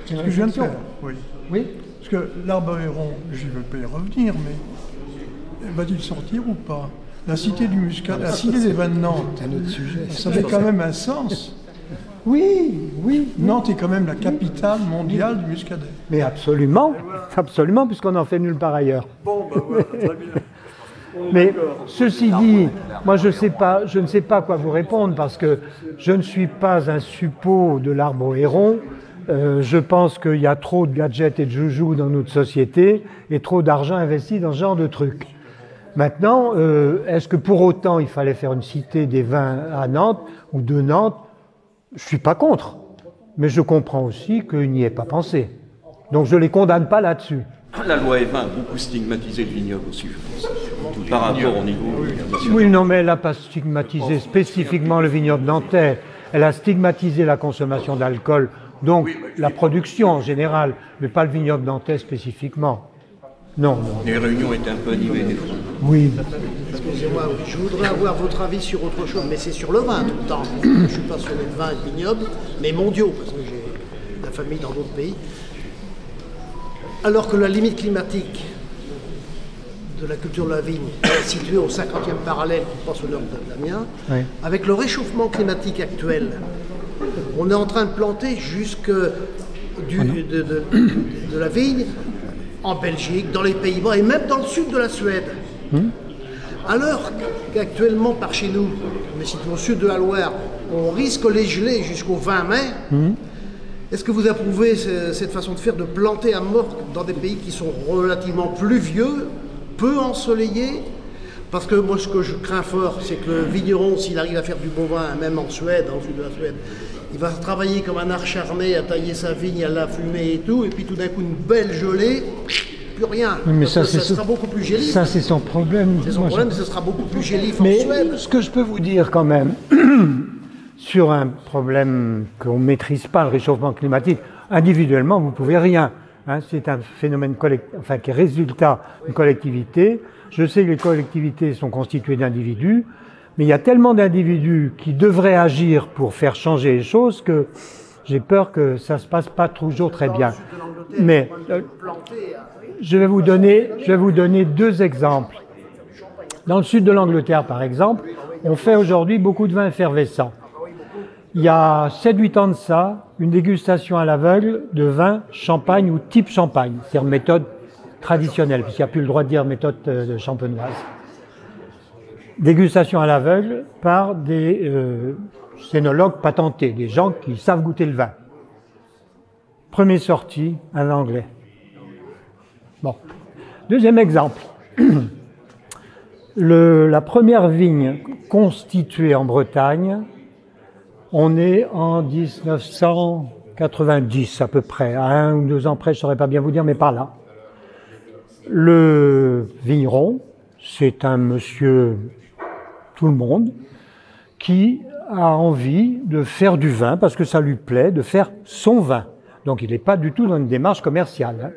C'est ce que je viens de faire. Oui. Oui. Parce que l'arbre héron, je ne veux pas y revenir, mais va-t-il sortir ou pas? La Cité du Muscadet, la Cité des Vins de Nantes, ça avait quand même un sens. Oui, oui. Nantes est quand même la capitale mondiale du Muscadet. Mais absolument, absolument, puisqu'on n'en fait nulle part ailleurs. Bon, ben voilà, très bien. Mais ceci dit, moi je ne sais pas quoi vous répondre parce que je ne suis pas un suppôt de l'arbre au héron. Je pense qu'il y a trop de gadgets et de joujoux dans notre société et trop d'argent investi dans ce genre de trucs. Maintenant, est-ce que pour autant il fallait faire une cité des vins à Nantes ou de Nantes? Je ne suis pas contre, mais je comprends aussi qu'il n'y ait pas pensé. Donc je ne les condamne pas là-dessus. La loi Evin a beaucoup stigmatisé le vignoble aussi, je pense, par rapport au niveau... Oui, non, mais elle n'a pas stigmatisé spécifiquement le vignoble nantais. Elle a stigmatisé la consommation d'alcool, donc la production en général, mais pas le vignoble nantais spécifiquement. Non, non. Les réunions étaient un peu animées des fois. Oui. Excusez-moi, je voudrais avoir votre avis sur autre chose, mais c'est sur le vin tout le temps. Je suis passionné de vin et de vignoble, mais mondiaux, parce que j'ai de la famille dans d'autres pays. Alors que la limite climatique de la culture de la vigne est située au 50e parallèle, qui passe au nord de l'Amiens, oui. Avec le réchauffement climatique actuel, on est en train de planter jusque de la vigne en Belgique, dans les Pays-Bas et même dans le sud de la Suède. Alors qu'actuellement, par chez nous, mais situé au sud de la Loire, on risque les gelées jusqu'au 20 mai. Est-ce que vous approuvez cette façon de faire, de planter à mort dans des pays qui sont relativement pluvieux, peu ensoleillés? Parce que moi, ce que je crains fort, c'est que le vigneron, s'il arrive à faire du bon vin, même en Suède, en sud de la Suède, il va travailler comme un acharné à tailler sa vigne, à la fumer et tout, et puis tout d'un coup, une belle gelée, plus rien. Oui, mais ça sera beaucoup plus gélif. Ça, c'est son problème. C'est son problème, ce sera beaucoup plus gélif en Suède. Mais ce que je peux vous dire quand même, sur un problème qu'on ne maîtrise pas, le réchauffement climatique, individuellement, vous ne pouvez rien. Hein, c'est un phénomène qui est résultat d'une collectivité. Je sais que les collectivités sont constituées d'individus, mais il y a tellement d'individus qui devraient agir pour faire changer les choses que j'ai peur que ça ne se passe pas toujours très bien. Mais je vais vous donner deux exemples. Dans le sud de l'Angleterre, par exemple, on fait aujourd'hui beaucoup de vins effervescents. Il y a 7-8 ans de ça, une dégustation à l'aveugle de vin champagne ou type champagne, c'est-à-dire méthode traditionnelle, puisqu'il n'y a plus le droit de dire méthode champenoise. Dégustation à l'aveugle par des cénologues patentés, des gens qui savent goûter le vin. Premier sorti, un Anglais. Bon. Deuxième exemple. La première vigne constituée en Bretagne, on est en 1900, 90 à peu près, à 1 ou 2 ans près, je ne saurais pas bien vous dire, mais par là. Le vigneron, c'est un monsieur tout le monde qui a envie de faire du vin parce que ça lui plaît, de faire son vin. Donc il n'est pas du tout dans une démarche commerciale. Hein.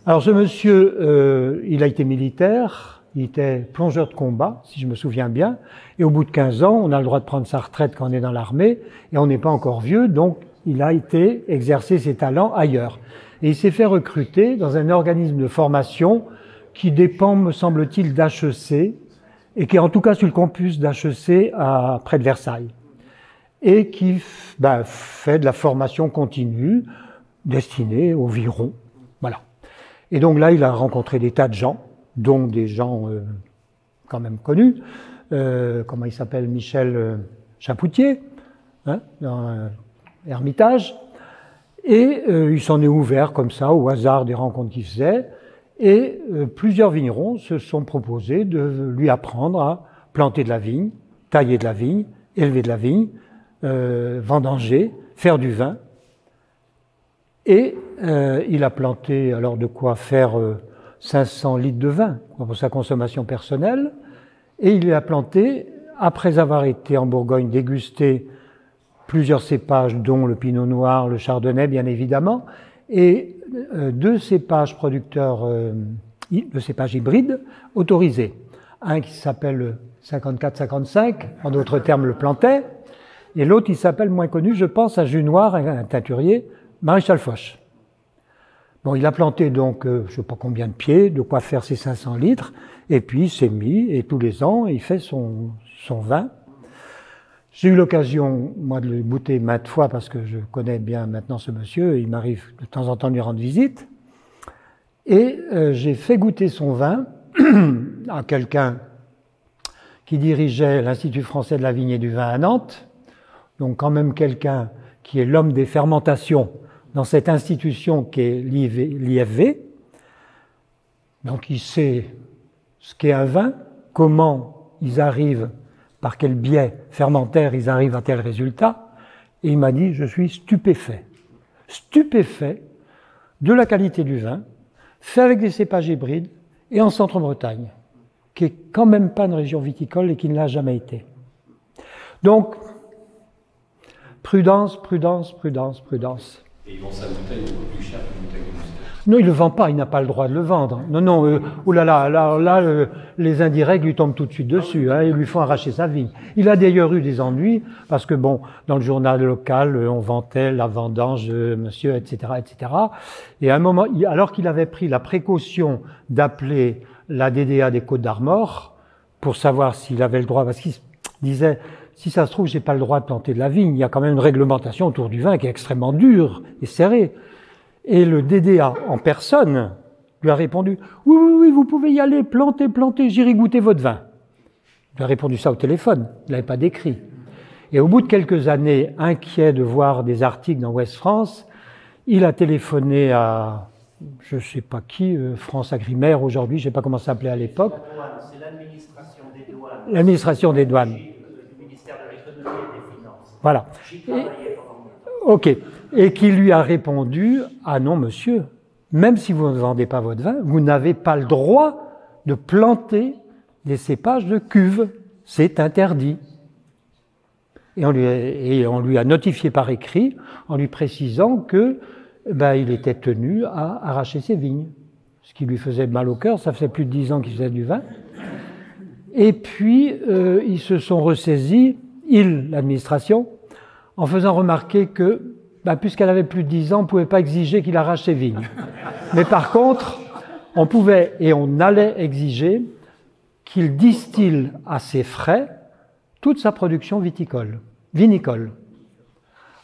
Alors ce monsieur, il a été militaire, il était plongeur de combat, si je me souviens bien, et au bout de 15 ans, on a le droit de prendre sa retraite quand on est dans l'armée, et on n'est pas encore vieux, donc il a été exercer ses talents ailleurs. Et il s'est fait recruter dans un organisme de formation qui dépend, me semble-t-il, d'HEC, et qui est en tout cas sur le campus d'HEC près de Versailles, et qui fait de la formation continue destinée aux vignerons. Voilà. Et donc là, il a rencontré des tas de gens, dont des gens quand même connus, comment il s'appelle, Michel Chapoutier, hein, dans Hermitage, et il s'en est ouvert comme ça, au hasard des rencontres qu'il faisait, et plusieurs vignerons se sont proposés de lui apprendre à planter de la vigne, tailler de la vigne, élever de la vigne, vendanger, faire du vin. Et il a planté, alors de quoi faire 500 litres de vin pour sa consommation personnelle, et il a planté, après avoir été en Bourgogne déguster plusieurs cépages, dont le pinot noir, le chardonnay bien évidemment, et 2 cépages producteurs, le cépage hybride, autorisés. Un qui s'appelle 54-55, en d'autres termes le plantais, et l'autre il s'appelle moins connu, je pense, à Junoir, un teinturier, Maréchal Foch. Bon, il a planté donc, je ne sais pas combien de pieds, de quoi faire ses 500 litres, et puis il s'est mis, et tous les ans, il fait son vin. J'ai eu l'occasion, moi, de le goûter maintes fois, parce que je connais bien maintenant ce monsieur, il m'arrive de temps en temps de lui rendre visite, et j'ai fait goûter son vin à quelqu'un qui dirigeait l'Institut français de la vigne et du vin à Nantes, donc quand même quelqu'un qui est l'homme des fermentations dans cette institution qui est l'IFV. Donc il sait ce qu'est un vin, comment ils arrivent, par quel biais fermentaire ils arrivent à tel résultat, et il m'a dit, je suis stupéfait de la qualité du vin, fait avec des cépages hybrides, et en Centre-Bretagne, qui est quand même pas une région viticole et qui ne l'a jamais été. Donc, prudence, prudence, prudence, prudence. Et ils vont sa bouteille beaucoup plus cher qu'une bouteille de Muscat. Non, il ne le vend pas, il n'a pas le droit de le vendre. Non, non, oulala, alors là, les indirects lui tombent tout de suite dessus, hein, ils lui font arracher sa vigne. Il a d'ailleurs eu des ennuis, parce que bon, dans le journal local, on vantait la vendange de monsieur, etc., etc. Et à un moment, alors qu'il avait pris la précaution d'appeler la DDA des Côtes-d'Armor, pour savoir s'il avait le droit, parce qu'il disait, si ça se trouve, j'ai pas le droit de planter de la vigne, il y a quand même une réglementation autour du vin qui est extrêmement dure et serrée. Et le DDA en personne lui a répondu « Oui, oui, oui, vous pouvez y aller, plantez, plantez, j'irai goûter votre vin. » Il a répondu ça au téléphone, il n'avait pas d'écrit. Et au bout de quelques années, inquiet de voir des articles dans Ouest France, il a téléphoné à, je ne sais pas qui, France Agrimaire aujourd'hui, je ne sais pas comment ça s'appelait à l'époque. C'est l'administration des douanes. L'administration des douanes. Le ministère de l'économie et des finances. Voilà. J'y travaillais pendant. Ok. Et qui lui a répondu « Ah non, monsieur, même si vous ne vendez pas votre vin, vous n'avez pas le droit de planter des cépages de cuve. C'est interdit. » Et on lui a notifié par écrit en lui précisant que il était tenu à arracher ses vignes. Ce qui lui faisait mal au cœur, ça faisait plus de 10 ans qu'il faisait du vin. Et puis, ils se sont ressaisis, l'administration, en faisant remarquer que puisqu'elle avait plus de 10 ans, on ne pouvait pas exiger qu'il arrache ses vignes. Mais par contre, on pouvait et on allait exiger qu'il distille à ses frais toute sa production vinicole.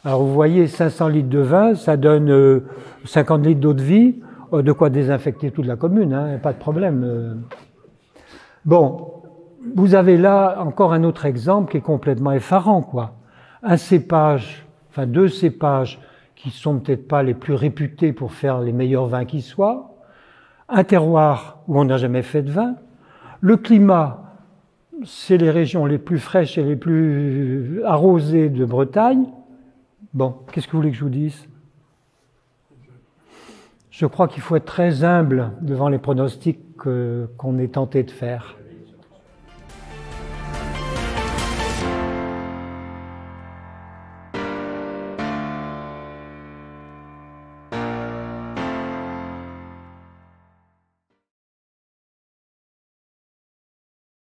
Alors vous voyez, 500 litres de vin, ça donne 50 litres d'eau de vie, de quoi désinfecter toute la commune, hein, pas de problème. Bon, vous avez là encore un autre exemple qui est complètement effarant, quoi. Un cépage, enfin 2 cépages qui sont peut-être pas les plus réputés pour faire les meilleurs vins qui soient, un terroir où on n'a jamais fait de vin, le climat, c'est les régions les plus fraîches et les plus arrosées de Bretagne, Bon, qu'est-ce que vous voulez que je vous dise? Je crois qu'il faut être très humble devant les pronostics qu'on est tenté de faire.